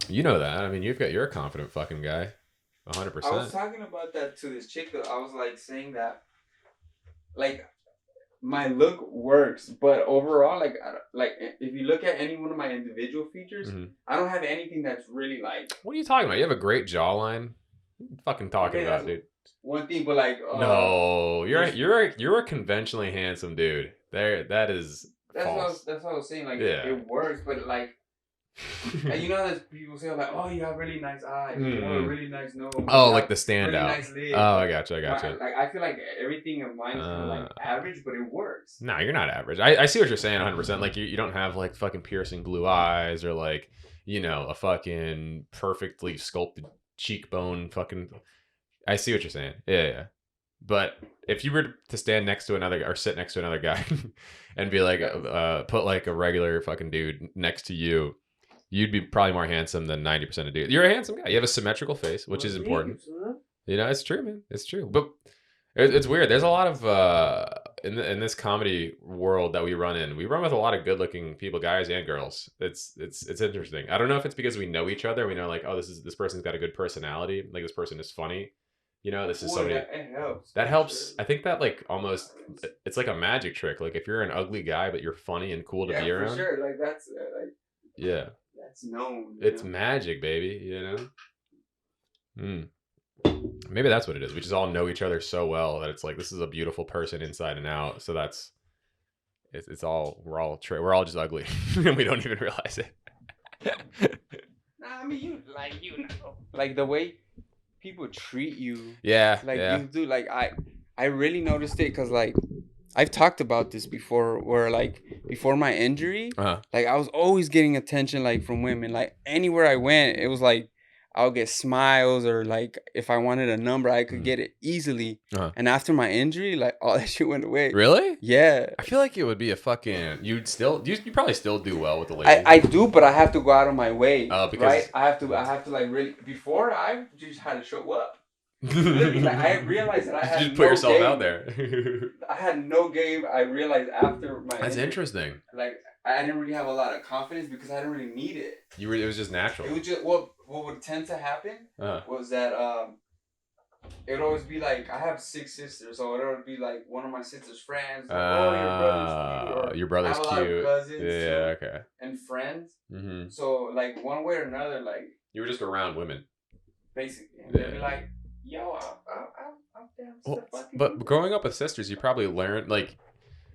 You know that. I mean, you're a confident fucking guy. I was 100%. talking about that to this chick. I was like saying that like my look works, but overall, like like if you look at any one of my individual features, Hmm. I don't have anything that's really like. What are you talking about? You have a great jawline. What are you fucking talking Okay, that's about, dude? one thing, but like No, there's you're a conventionally handsome dude. There, that is false. that's what I was saying. Like Yeah. it works, but like you know, there's people say like, oh, you have really nice eyes, or you have a Mm-mm. really nice nose, or Oh, you like have the really standout. nice lips. Oh, I Like gotcha. I gotcha. I feel like everything of mine is kind of Uh, like average, but it works. no, you're not average. I see what you're saying 100%. Like, you don't have like fucking piercing blue eyes or like, a fucking perfectly sculpted cheekbone fucking. I see what you're saying. Yeah, yeah. But if you were to stand next to another or sit next to another guy and be like, That's put like a regular fucking dude next to you, you'd be probably more handsome than 90% of dudes. You're a handsome guy. You have a symmetrical face, which well, is thank you, important. son. It's true, man. It's true. But it's weird. There's a lot of in this comedy world that we run in. We run with a lot of good-looking people, guys and girls. It's interesting. I don't know if it's because we know each other. We know like, oh, this person's got a good personality. Like this person is funny. This is Well, somebody that it helps that for sure. helps. I think that like almost it's like a magic trick. Like if you're an ugly guy but you're funny and cool to Yeah, be for around, sure. Like like yeah, that's known, you it's know. magic, baby. Mm. Maybe that's what it is. We just all know each other so well that it's like this is a beautiful person inside and out. So it's all we're all just ugly and we don't even realize it. Nah, I mean you know like the way people treat you, Yeah, like yeah. you do. Like I really noticed it because like I've talked about this before, where like before my injury, Uh huh. like I was always getting attention like from women. Like anywhere I went, it was like I would get smiles, or like if I wanted a number, I could Mm. get it easily. Uh huh. And after my injury, like all that shit went away. Really? Yeah, I feel like it would be a fucking. You probably still do well with the ladies. I do, but I have to go out of my way, right? Because I have to like really. Before I just had to show up. Literally, like I realized that I you had just put no yourself out game. there. I had no game. I realized after my That's injury, interesting. like I didn't really have a lot of confidence because I didn't really need it. It was just natural. It was just what would tend to happen Uh was that it would always be like I have six sisters, so it would be like one of my sister's friends, like, oh, your brother's cute, or your I brother's have a lot of cute. cousins too Yeah, okay. and friends. Mm-hmm. So like one way or another, like You were just around women. basically, and they'd be Yeah. like, yo, I'm down to Well, fucking but do it. growing up with sisters, you probably learned like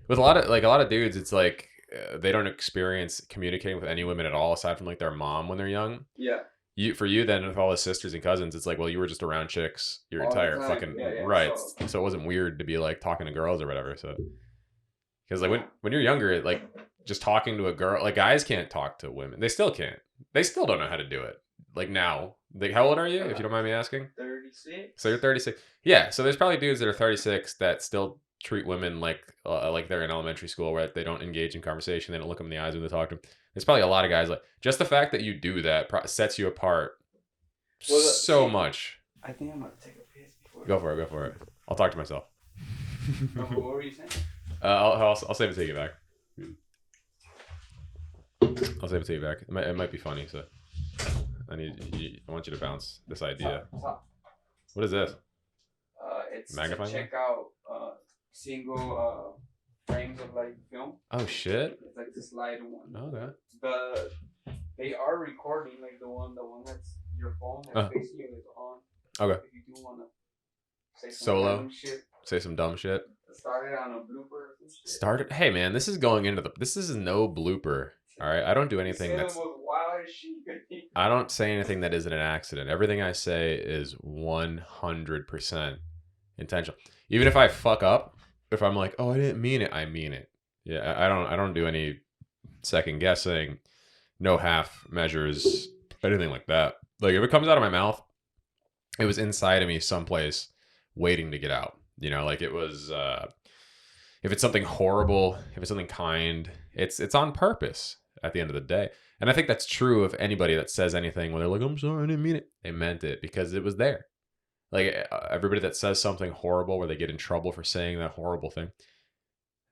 with a lot of dudes, it's like they don't experience communicating with any women at all aside from like their mom when they're young. Yeah, For you then with all the sisters and cousins, it's like, well, you were just around chicks your all the entire time. fucking Yeah, yeah. right. So So it wasn't weird to be like talking to girls or whatever. So because like nah, when you're younger, like just talking to a girl, like guys can't talk to women. They still can't. They still don't know how to do it. Like now, like how old are you? If you don't mind me asking. 36. So you're 36. Yeah. So there's probably dudes that are 36 that still treat women like they're in elementary school, where they don't engage in conversation. They don't look them in the eyes when they talk to them. There's probably a lot of guys like just the fact that you do that sets you apart Well, so see, much. I think I'm gonna take a piss before. Go for it. Go for it. I'll talk to myself. What were you saying? I'll save it till you get back. I'll save it till you back. It might be funny. So I want you to bounce this idea. Top. What is this? It's Magnifying to glass? check out single frames of like film. Oh shit. It's like the slide one. Okay. The They are recording like the one that's your phone that's facing you is on. Okay. If you do wanna say some Solo. random shit, Say some dumb shit. start it on a blooper or some shit. Started. Hey man, this is going into the. This is no blooper. All right. I don't do anything Say the that's. most wild shit. I don't say anything that isn't an accident. Everything I say is 100% intentional. Even if I fuck up, if I'm like, oh, I didn't mean it, I mean it. Yeah, I don't do any second guessing, no half measures, anything like that. Like if it comes out of my mouth, it was inside of me someplace waiting to get out. Like it was if it's something horrible, if it's something kind, it's on purpose at the end of the day. And I think that's true of anybody that says anything when they're like, I'm sorry, I didn't mean it. They meant it because it was there. Like everybody that says something horrible where they get in trouble for saying that horrible thing,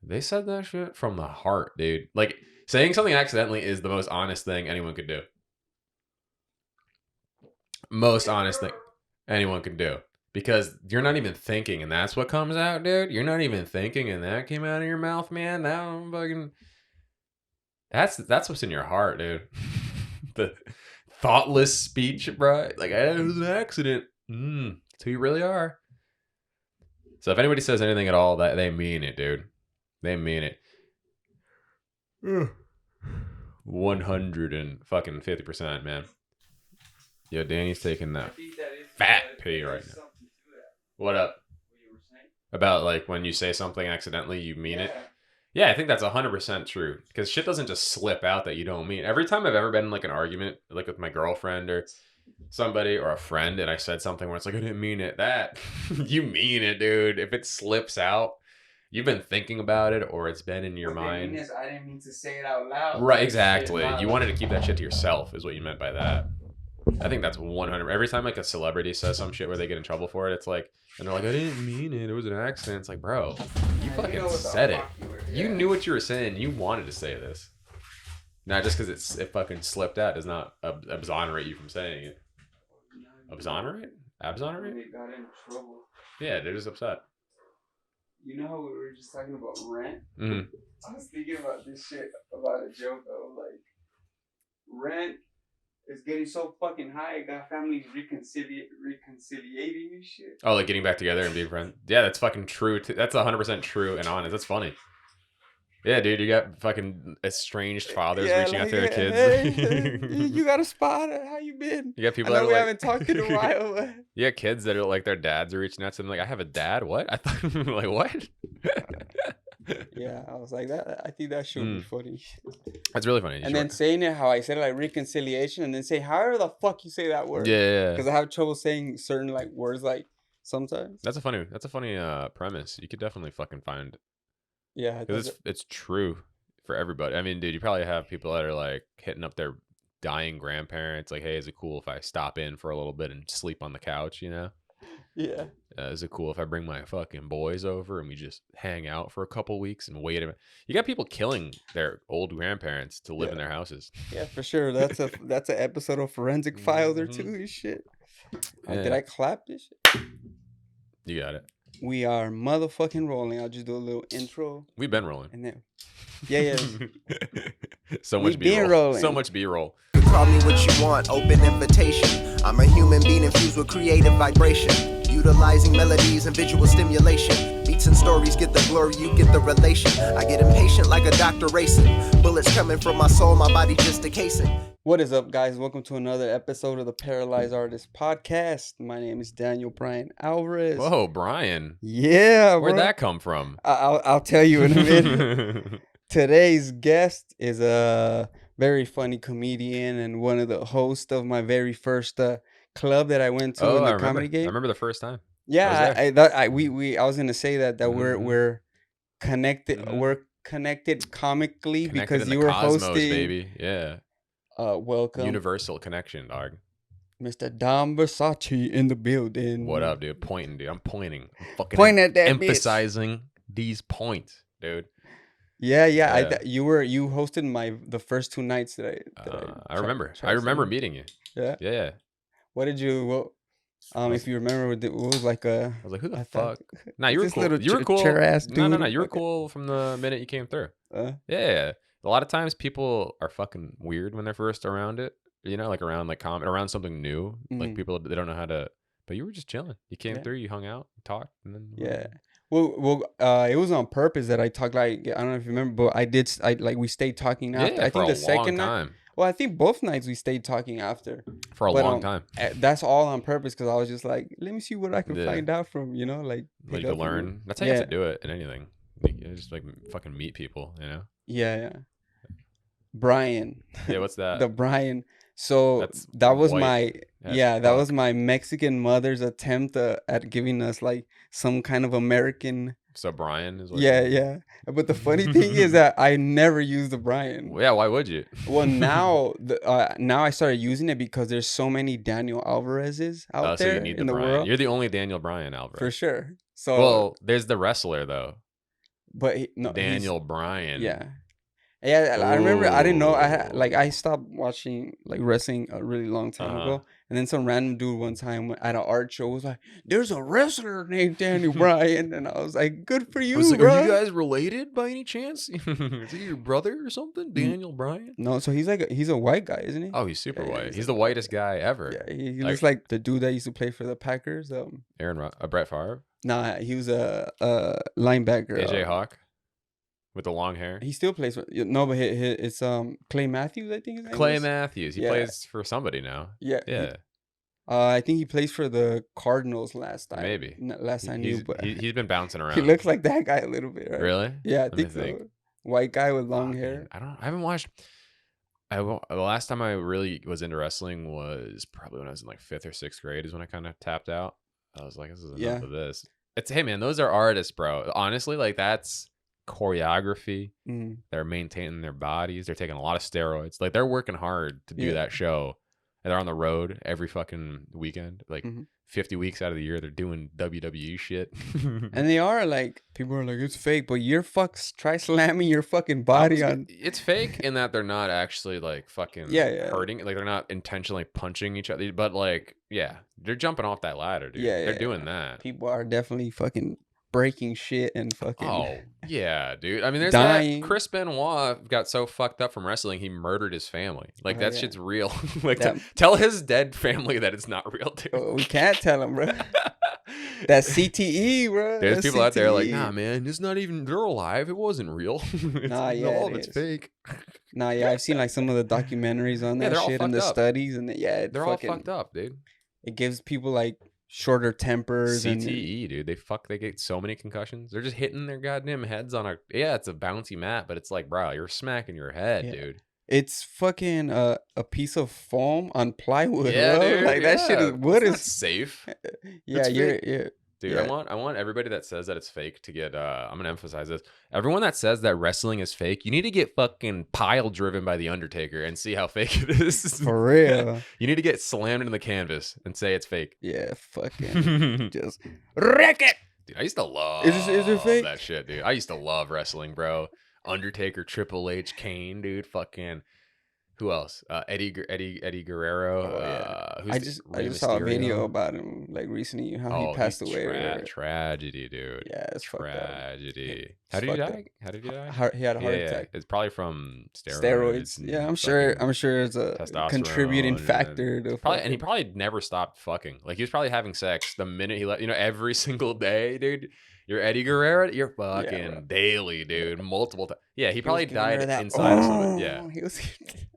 they said that shit from the heart, dude. Like saying something accidentally is the most honest thing anyone could do. most honest thing anyone can do. Because you're not even thinking, and that's what comes out, dude. You're not even thinking, and that came out of your mouth, man. That fucking. That's what's in your heart, dude. The thoughtless speech, bro. Like, it was an accident. That's who you really are. So if anybody says anything at all, that they mean it, dude. They mean it. 150%, man. Yo, Danny's taking that fat pee right now. What up? About like when you say something accidentally, you mean it? Yeah, I think that's 100% true. Because shit doesn't just slip out that you don't mean. Every time I've ever been in like an argument, like with my girlfriend or somebody or a friend, and I said something where it's like, I didn't mean it. That, you mean it, dude. If it slips out, you've been thinking about it or it's been in your mind. I didn't mean to say it out loud. Right, exactly. You wanted to keep that shit to yourself is what you meant by that. I think that's 100. Every time like a celebrity says some shit where they get in trouble for it, it's like, and they're like, I didn't mean it. It was an accident. It's like, bro, you fucking said it. You knew what you were saying. You wanted to say this. Not just because it fucking slipped out does not exonerate you from saying it. Exonerate? Absonerate? They got in trouble. Yeah, they're just upset. You know how we were just talking about rent? Mm-hmm. I was thinking about this shit, about a joke of like, rent is getting so fucking high, it got families reconciliating and shit. Oh, like getting back together and being friends? Yeah, that's fucking true. That's 100% true and honest. That's funny. Yeah, dude, you got fucking estranged fathers reaching out to their kids. Hey, you got a spot? How you been? You got people I that know are we like, haven't talked in a while. You got kids that are like their dads are reaching out to them like, I have a dad? What? I thought, like, what? Yeah, I was like, that. I think that should be funny. That's really funny. And then saying it how I said it, like reconciliation, and then say however the fuck you say that word. Yeah. Because I have trouble saying certain like words like sometimes. That's a funny premise. You could definitely fucking find. Yeah, because it's true for everybody. I mean, dude, you probably have people that are like hitting up their dying grandparents, like, hey, is it cool if I stop in for a little bit and sleep on the couch? You know? Yeah. Is it cool if I bring my fucking boys over and we just hang out for a couple weeks and wait a minute? You got people killing their old grandparents to live in their houses. Yeah, for sure. That's an episode of Forensic Files or two and shit. Yeah. Did I clap this shit? You got it. We are motherfucking rolling. I'll just do a little intro. We've been rolling. And then, yeah. So much B-roll. So much B-roll. Call me what you want, open invitation. I'm a human being infused with creative vibration, utilizing melodies and visual stimulation. Beats and stories get the glory, you get the relation. I get impatient like a doctor racing. Bullets coming from my soul, my body just a casing. What is up, guys? Welcome to another episode of the Paralyzed Artist Podcast. My name is Daniel Brian Alvarez. Whoa, Brian. Yeah, Where'd that come from? I'll tell you in a minute. Today's guest is a very funny comedian and one of the hosts of my very first club that I went to in the comedy game. I remember the first time. Yeah, I was gonna say that we're connected. Mm-hmm. We're connected comically because you were cosmos, hosting, baby. Yeah. Welcome. Universal connection, dog. Mr. Dom Versaci in the building. What up, dude? Pointing, dude. I'm pointing. I'm fucking point at that emphasizing these points, dude. Yeah. You hosted the first two nights that I remember. I remember meeting you. Yeah. Yeah. What did you? If you remember, it was like a. I was like, who the fuck? Nah, you were cool. You were cool. Ass dude. No. You were cool from the minute you came through. Yeah. A lot of times people are fucking weird when they're first around it. You know, like around like around something new. Mm-hmm. Like people, they don't know how to. But you were just chilling. You came through. You hung out, talked, and then. Yeah. Well, it was on purpose that I talked like I don't know if you remember, but we stayed talking after. Yeah, I think for the second night. Well, I think both nights we stayed talking after. For a long time. That's all on purpose because I was just like, let me see what I can find out from, like you can learn. That's how you have to do it in anything. You just like fucking meet people, you know? Yeah. Brian. Yeah, what's that? The Brian. So that was was my Mexican mother's attempt at giving us like some kind of American. So Brian is what. Yeah. But the funny thing is that I never used the Brian. Well, yeah, why would you? Well, now I started using it because there's so many Daniel Alvarez's out there in the world. You're the only Daniel Bryan Alvarez. For sure. So well, there's the wrestler though. But Daniel Bryan. Yeah. Yeah, I remember. I didn't know. Ooh. I stopped watching like wrestling a really long time Uh-huh. ago, and then some random dude one time at an art show was like, "There's a wrestler named Daniel Bryan," and I was like, "Good for I was you, like, are you bro." guys related by any chance? Is he your brother or something? N- Daniel Bryan? No, so he's a white guy, isn't he? Oh, he's super Yeah, white. he's He's like the a white whitest guy. guy ever. Yeah, he Like looks like the dude that used to play for the Packers. Brett Favre, Nah, he was a linebacker. AJ Hawk with the long hair. He still plays for no, but it's Clay Matthews, I think his name Clay is. Matthews. He Yeah, plays for somebody now. yeah. Yeah, I think he plays for the Cardinals maybe. last I knew, but He's been bouncing he around. looks like that guy a little bit, right? Really? Yeah, I Let me think think. so. White guy with long Fuck, hair. man. I haven't watched. The last time I really was into wrestling was probably when I was in like 5th or 6th grade. Is when I kind of tapped out. I was like, this is enough Yeah. of this. It's hey man, those are artists, bro. Honestly, like that's choreography. Mm. They're maintaining their bodies. They're taking a lot of steroids. Like they're working hard to do Yeah. that show. And they're on the road every fucking weekend. Like Mhm. 50 weeks out of the year, they're doing WWE shit. And they are like, people are like, it's fake, but you're try slamming your fucking body on. It's fake in that they're not actually like fucking Yeah. hurting. Like they're not intentionally punching each other. But like, yeah, they're jumping off that ladder, dude. Yeah, They're doing that. People are definitely fucking breaking shit and fucking. Oh, yeah, dude. I mean, there's dying. that Chris Benoit got so fucked up from wrestling, he murdered his family. Like, Oh, that yeah. shit's real. Like, That- tell his dead family that it's not real, dude. Oh, we can't tell him, bro. That's CTE, bro. There's That's people out there like, CTE. nah, man, it's not even, they're alive. It wasn't real. Nah, yeah, all of it it's is. fake. Nah, yeah, I've seen like some of the documentaries on Yeah, that they're all shit and the fucked up. studies, and They're all fucked up, dude. It gives people like shorter tempers and CTE, dude. They get so many concussions. They're just hitting their goddamn heads on it's a bouncy mat, but it's like, bro, you're smacking your head, Yeah. dude. it's fucking a piece of foam on plywood. Yeah, bro. dude. Like that shit is wood It's not is safe. yeah, It's you're fake. yeah. Dude, Yeah. I want everybody that says that it's fake to get I'm gonna emphasize this. Everyone that says that wrestling is fake, you need to get fucking pile driven by the Undertaker and see how fake it is. For real. You need to get slammed into the canvas and say it's fake. Yeah, fucking Dude, just wreck it. I used to love Is it fake? that shit, dude. I used to love wrestling, bro. Undertaker, Triple H, Kane, dude, fucking who else? Eddie Guerrero. Oh, yeah. Who's I just saw a video about him like recently, how he passed he's away. or- tragedy, dude. Yeah, it's fucked up. Tragedy. It's How did he fucked die? up. How did he die? He had a heart Yeah, attack. it's probably from Steroids. and Yeah, I'm fucking sure it's a testosterone contributing and factor to probably, and he fucking- probably never stopped fucking. Like he was probably having sex the minute he let every single day, dude. You're Eddie Guerrero. You're fucking bro. daily, dude. Multiple times. Yeah, he He was probably getting rid died of that- inside of something. Yeah, Oh, he was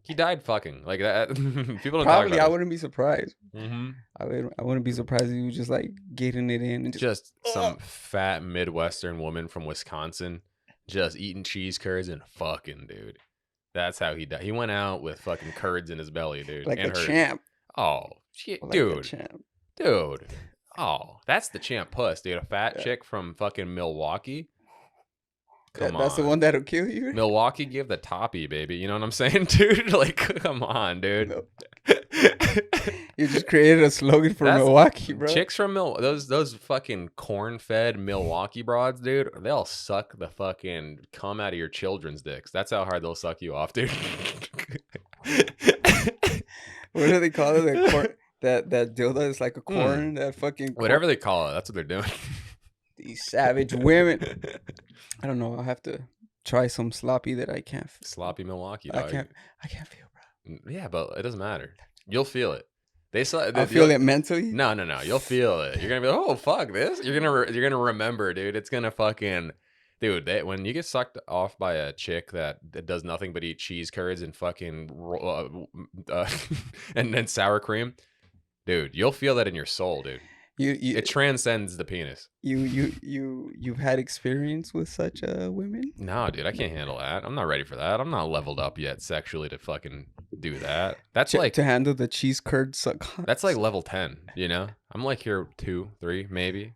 he died fucking like that. People don't probably. talk I about wouldn't be surprised. Mm-hmm. I wouldn't be surprised if he was just like getting it in and Just some fat Midwestern woman from Wisconsin, just eating cheese curds and fucking, dude. That's how he died. He went out with fucking curds in his belly, dude. like and a her- champ. Oh shit, Like a dude. champ. Dude. Oh, that's the champ puss, dude. A fat Yeah. chick from fucking Milwaukee. Come on. That's the one that'll kill you. Milwaukee, give the toppy, baby. You know what I'm saying, dude? Like, come on, dude. No. You just created a slogan for That's- Milwaukee, bro. Chicks from those fucking corn-fed Milwaukee broads, dude. They'll suck the fucking cum out of your children's dicks. That's how hard they'll suck you off, dude. What do they call it? The corn, that dildo is like a corn. That fucking corn. Whatever they call it, that's what they're doing. These savage women. I don't know. I'll have to try some sloppy that I can't. Sloppy Milwaukee, I dog. can't feel, bro. Yeah, but it doesn't matter. You'll feel it. I feel it mentally. No. You'll feel it. You're gonna be like, oh fuck this. You're gonna remember, dude. It's gonna fucking, dude. When you get sucked off by a chick that does nothing but eat cheese curds and fucking and then sour cream, dude, you'll feel that in your soul, dude. It transcends the penis. You've had experience with such women? No, dude, I can't handle that. I'm not ready for that. I'm not leveled up yet sexually to fucking do that. That's like to handle the cheese curd suck. that's like level 10. You know, I'm like here 2, 3, maybe.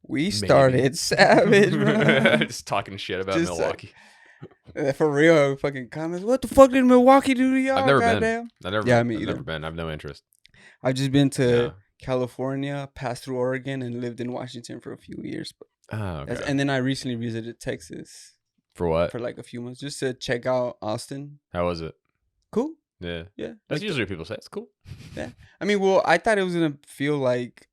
We started savage, bro. Just talking shit about Just, Milwaukee. For real, fucking comments. What the fuck did Milwaukee do to y'all? I've never goddamn? been. I've Yeah, me never either. been. I've no interest. I've just been to Yeah. California, passed through Oregon, and lived in Washington for a few years. But Oh, okay. and then I recently visited Texas. For what? for like a few months just to check out Austin. How was it? Cool. Yeah. Yeah. That's Like usually what people say. It's cool. I mean, well, I thought it was gonna feel like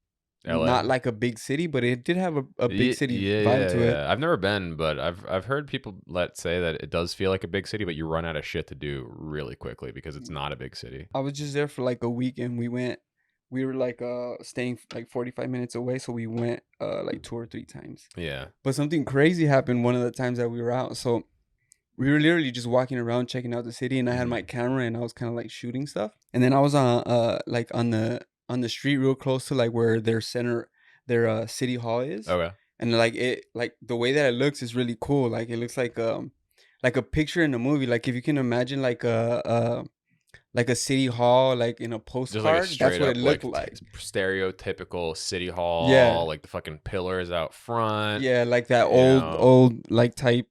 LA. not like a big city, but it did have a big city vibe to it. I've never been, but I've heard people say that it does feel like a big city, but you run out of shit to do really quickly because it's not a big city. I was just there for like a week, and we were like staying like 45 minutes away, so we went like 2 or 3 times. Yeah. But something crazy happened one of the times that we were out. So we were literally just walking around checking out the city, and I had my camera and I was kind of like shooting stuff. And then I was on like on the street real close to like where their city hall is. Okay. And like the way that it looks is really cool. Like it looks like a picture in a movie. Like if you can imagine like a city hall like in a postcard, Just like that's what it looked like. Stereotypical city hall. Yeah. Like the fucking pillars out front. Yeah, like that You old like type.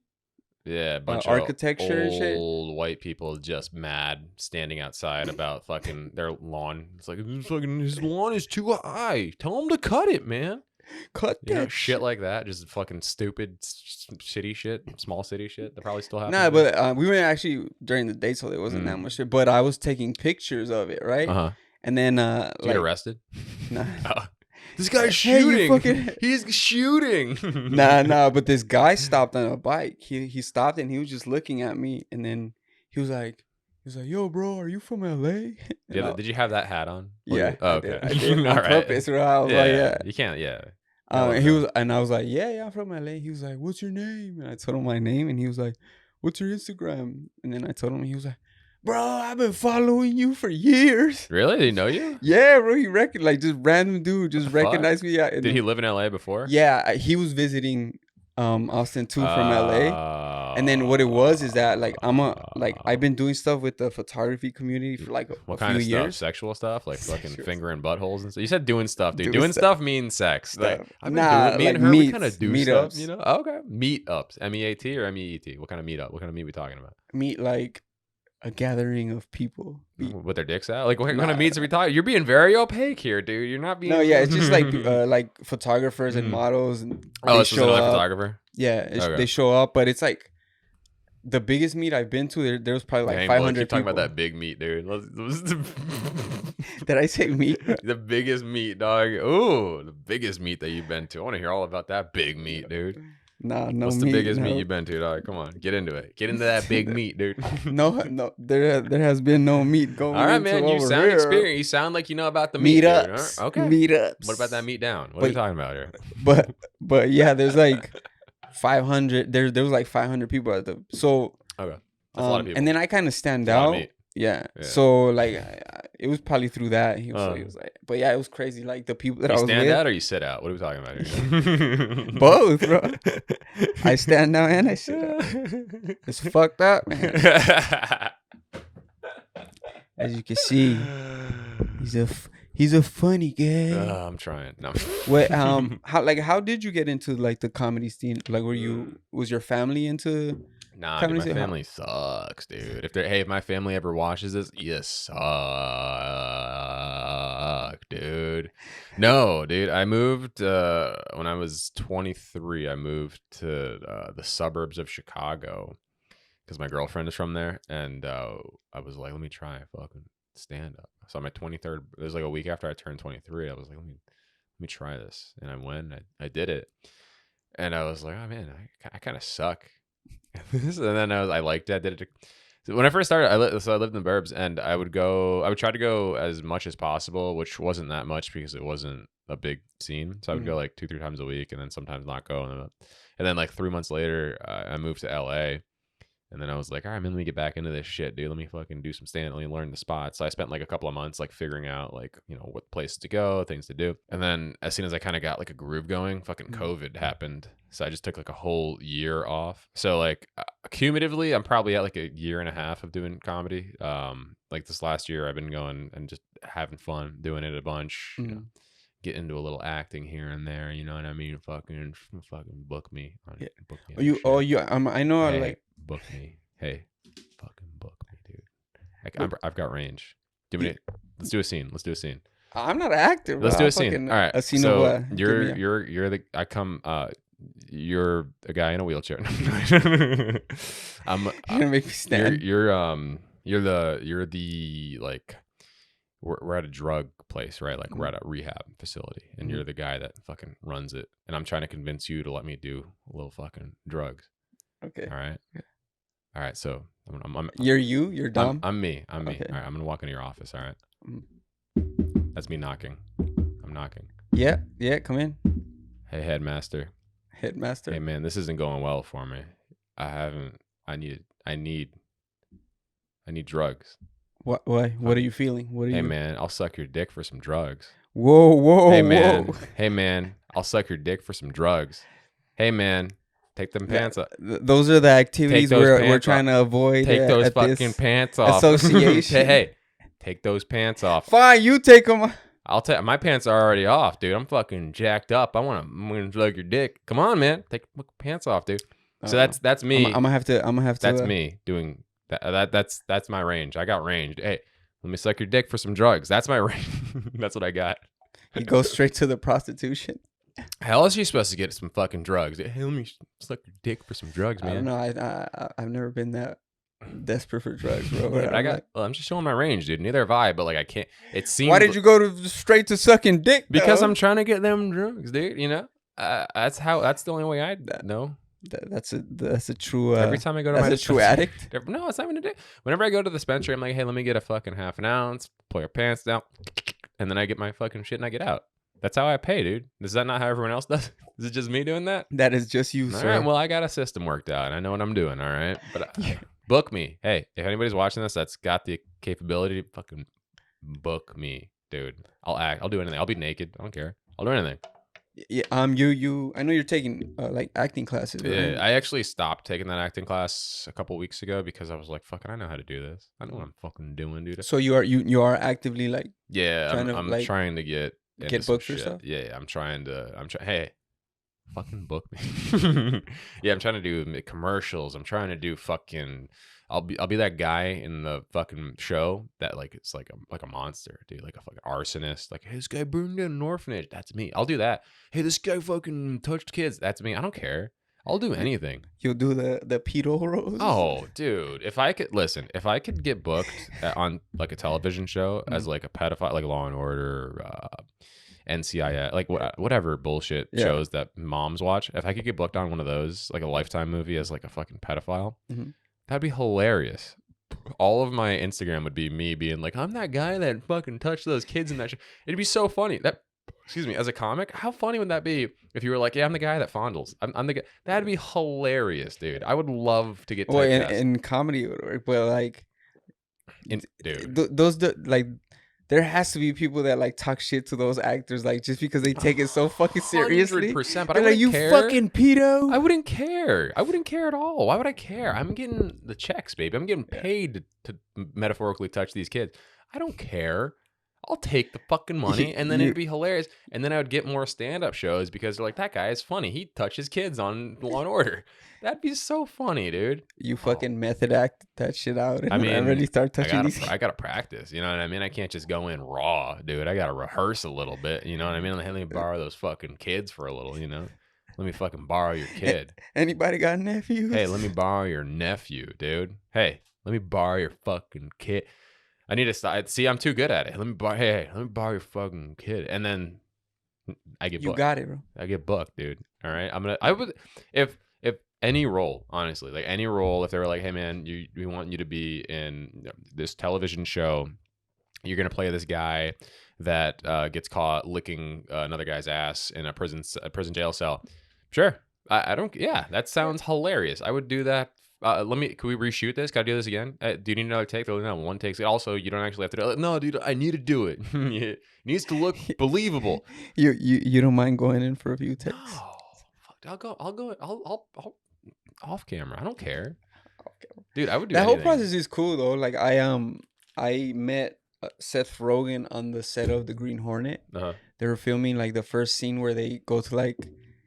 Yeah, a bunch architecture of and shit. old white people just mad standing outside about fucking their lawn. It's like his lawn is too high. Tell him to cut it, man. Cut You know, that shit like that. Just fucking stupid city shit, small city shit. That probably still happens. Nah, but we went actually during the day, so there wasn't that much shit. But I was taking pictures of it, right? Uh-huh. And then Did you get arrested? Nah. This guy's Hey, you shooting. fucking- He's shooting. nah. But this guy stopped on a bike. He stopped and he was just looking at me, and then he was like, "Yo, bro, are you from LA?" Yeah, did you have that hat on? Yeah. Oh, I okay. did on All right. purpose. Bro. I was like, yeah. You can't. Yeah. And I was like, yeah, I'm from LA. He was like, "What's your name?" And I told him my name, and he was like, "What's your Instagram?" And then I told him, he was like, "Bro, I've been following you for years." Really? Did he know you? Yeah, bro. He like just random dude just recognized me. Yeah. Did he live in LA before? Yeah, he was visiting Austin too from LA. And then what it was is that like I've been doing stuff with the photography community for like what a kind few of stuff? years. Sexual stuff, like fucking Sexual fingering buttholes and stuff. You said doing stuff, dude. Doing Doing stuff. stuff means sex. Like, Stuff. I've been Nah, doing, me and like her, we meets, kind of do meetups. stuff, you know? Oh, okay. Meetups. MEAT or MEET? What kind of meetup? What kind of meet we talking about? Meet like a gathering of people. With their dicks out? Like, what kind of Nah. meets are we talking? You're being very opaque here, dude. You're not being. No, yeah, it's just like photographers and models, and Oh, they this is another up. photographer? Yeah, Okay. they show up, but it's like the biggest meet I've been to. There was probably like Dang, 500 Blake, keep talking people. about that big meat, dude. Did I say meet? The biggest meat, dog. Ooh, the biggest meet that you've been to. I want to hear all about that big meat, dude. Nah, no. What's the meat, biggest no. meat you've been to, dog? Come on, get into it. Get into that big meat, dude. No, there has been no meat going. All right, into man. You over sound here. experienced. You sound like you know about the meat. Meetups. Dude. All right, okay. Meetups. What about that meat down? What are you talking about here? But yeah, there's like 500. There was like 500 people at the Okay, that's a lot of people. and then I kind of stand That's a lot of out. meat. Yeah. Yeah. So like it was probably through that. He was like, but yeah, it was crazy. Like the people that You I was stand with. out or you sit out? What are we talking about here? Both, bro. I stand out and I sit out. It's fucked up, man. As you can see, he's a funny guy. I'm trying. No. What how did you get into like the comedy scene? Like was your family into Nah, comedy dude, my scene? family sucks, dude. If my family ever watches this, you suck, dude. No, dude. I moved when I was 23. I moved to the suburbs of Chicago because my girlfriend is from there, and I was like, let me try fucking stand up. So on my 23rd, it was like a week after I turned 23. I was like, let me try this, and I went. I did it, and I was like, oh man, I kind of suck. And then I liked it. I did it. So when I first started, I lived in the burbs, and I would try to go as much as possible, which wasn't that much because it wasn't a big scene. So I would go like 2-3 times a week, and then sometimes not go. And then like 3 months later, I moved to LA, and then I was like, all right, man, let me get back into this shit, dude. Let me fucking do some stand. Let me learn the spots. So I spent like a couple of months like figuring out like, you know, what places to go, things to do. And then as soon as I kind of got like a groove going, fucking COVID happened. So I just took like a whole year off. So like cumulatively, I'm probably at like a year and a half of doing comedy. Like this last year, I've been going and just having fun, doing it a bunch, you know, get into a little acting here and there. You know what I mean? Fucking book me. Book me on shit. I know Hey, like book me. Hey, fucking book me, dude. I've got range. Let's do a scene. Let's do a scene. I'm not an actor. Let's bro. do a scene. All right. A scene so of what? you're the. I come. You're a guy in a wheelchair. I'm. You're gonna make me stand. You're the like. We're at a drug place, right? Like we're at a rehab facility, and you're the guy that fucking runs it. And I'm trying to convince you to let me do a little fucking drugs. Okay. All right. Okay. All right. So You're Dom. I'm me. Okay. All right. I'm gonna walk into your office. All right. That's me knocking. I'm knocking. Yeah. Come in, Hey, headmaster. headmaster. Hey, man, this isn't going well for me. I need drugs. What? Why? What are you feeling? What are Hey, you? man, I'll suck your dick for some drugs. Whoa. Hey, man. Hey, man, I'll suck your dick for some drugs. Hey, man, take them pants off. Those are the activities we're trying to avoid. Take those at fucking this pants off. association. Hey, take those pants off. Fine, you take them. I'll take my pants are already off, dude. I'm fucking jacked up. I'm gonna suck your dick. Come on, man, take my pants off, dude. So that's me. I'm gonna have to. That's me doing that. That's my range. I got range. Hey, let me suck your dick for some drugs. That's my range. That's what I got. You go straight to the prostitution. How else are you supposed to get some fucking drugs? Hey, let me suck your dick for some drugs, man. I don't know. I've never been that desperate for drugs, bro. But I'm just showing my range, dude. Neither have I, but like I can't. It seems. Why did you go straight to sucking dick? Because though? I'm trying to get them drugs, dude. You know, that's the only way I know. That's a true. Every time I go to that's my a true addict. No, it's not even a dick. Whenever I go to the dispensary, I'm like, hey, let me get a fucking half an ounce, pull your pants down, and then I get my fucking shit and I get out. That's how I pay, dude. Is that not how everyone else does? Is it just me doing that? That is just you, All sir. right, well, I got a system worked out. And I know what I'm doing, all right? But book me. Hey, if anybody's watching this that's got the capability to fucking book me, dude. I'll do anything. I'll be naked. I don't care. I'll do anything. Yeah. You. I know you're taking like acting classes. Right? Yeah, I actually stopped taking that acting class a couple weeks ago because I was like, fucking, I know how to do this. I know what I'm fucking doing, dude. So you are actively like. Yeah, trying I'm to, trying to get booked or shit. stuff. Yeah, I'm trying. Hey, fucking book me. Yeah, I'm trying to do commercials. I'm trying to do fucking. I'll be that guy in the fucking show that like it's like a monster, dude, like a fucking arsonist. Like, hey, this guy burned down an orphanage. That's me. I'll do that. Hey, this guy fucking touched kids. That's me. I don't care. I'll do anything. You'll do the pedo roles. Oh, dude, if I could get booked on like a television show as like a pedophile, like Law and Order, NCIS, like whatever bullshit shows that moms watch. If I could get booked on one of those, like a Lifetime movie as like a fucking pedophile, that'd be hilarious. All of my Instagram would be me being like, I'm that guy that fucking touched those kids in that show. It'd be so funny. Excuse me, as a comic, how funny would that be if you were like, yeah, I'm the guy that fondles. I'm the guy. That'd be hilarious, dude. I would love to get. Well, in comedy it would work, but like, dude, those like. There has to be people that like talk shit to those actors, like just because they take it so fucking seriously. 100%, but they're I like, you care. fucking pedo. I wouldn't care. I wouldn't care at all. Why would I care? I'm getting the checks, baby. I'm getting paid to metaphorically touch these kids. I don't care. I'll take the fucking money, and then it'd be hilarious. And then I would get more stand-up shows because they're like, that guy is funny. He touches kids on Law and Order. That'd be so funny, dude. You fucking method act that shit out and I mean, already start touching these. I gotta practice. You know what I mean? I can't just go in raw, dude. I gotta rehearse a little bit. You know what I mean? Let me borrow those fucking kids for a little. You know? Let me fucking borrow your kid. Anybody got nephews? Hey, let me borrow your nephew, dude. Hey, let me borrow your fucking kid. I need to stop. See, I'm too good at it. Let me borrow your fucking kid, and then I get booked. You got it, bro. I get booked, dude. All right, I would if any role, honestly, like any role, if they were like, hey man, we want you to be in this television show, you're gonna play this guy that gets caught licking another guy's ass in a prison jail cell. Sure, I don't. Yeah, that sounds hilarious. I would do that. Can we reshoot this? Can I do this again? Do you need another take? No, one take. Also, you don't actually have to do it. No, dude, I need to do it. It needs to look believable. You don't mind going in for a few takes? No, fuck, I'll go off camera. I don't care. Dude, I would do that anything. whole process is cool though. Like I met Seth Rogen on the set of The Green Hornet. They were filming like the first scene where they go to like,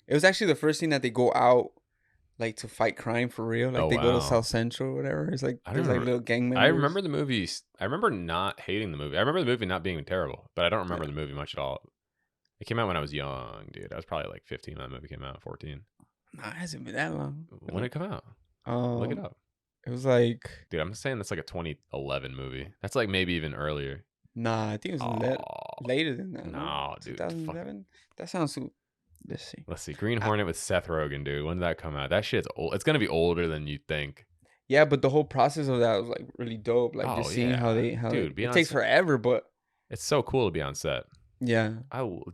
it was actually the first scene that they go out like to fight crime for real. Like they go to South Central or whatever. It's like there's like little gang members. I remember the movies. I remember not hating the movie. I remember the movie not being terrible, but I don't remember the movie much at all. It came out when I was young, dude. I was probably like 15 when that movie came out, 14. Nah, it hasn't been that long. When did it come out? Look it up. It was like, Dude, I'm saying that's like a 2011 movie. That's like maybe even earlier. nah, I think it was Oh, later than that. no, dude. 2011. That sounds too. Let's see. Let's see. Green Hornet with Seth Rogen, dude. When did that come out? That shit's old. It's gonna be older than you think. Yeah, but the whole process of that was like really dope. Like just seeing how Dude, it takes forever, but It's so cool to be on set. yeah.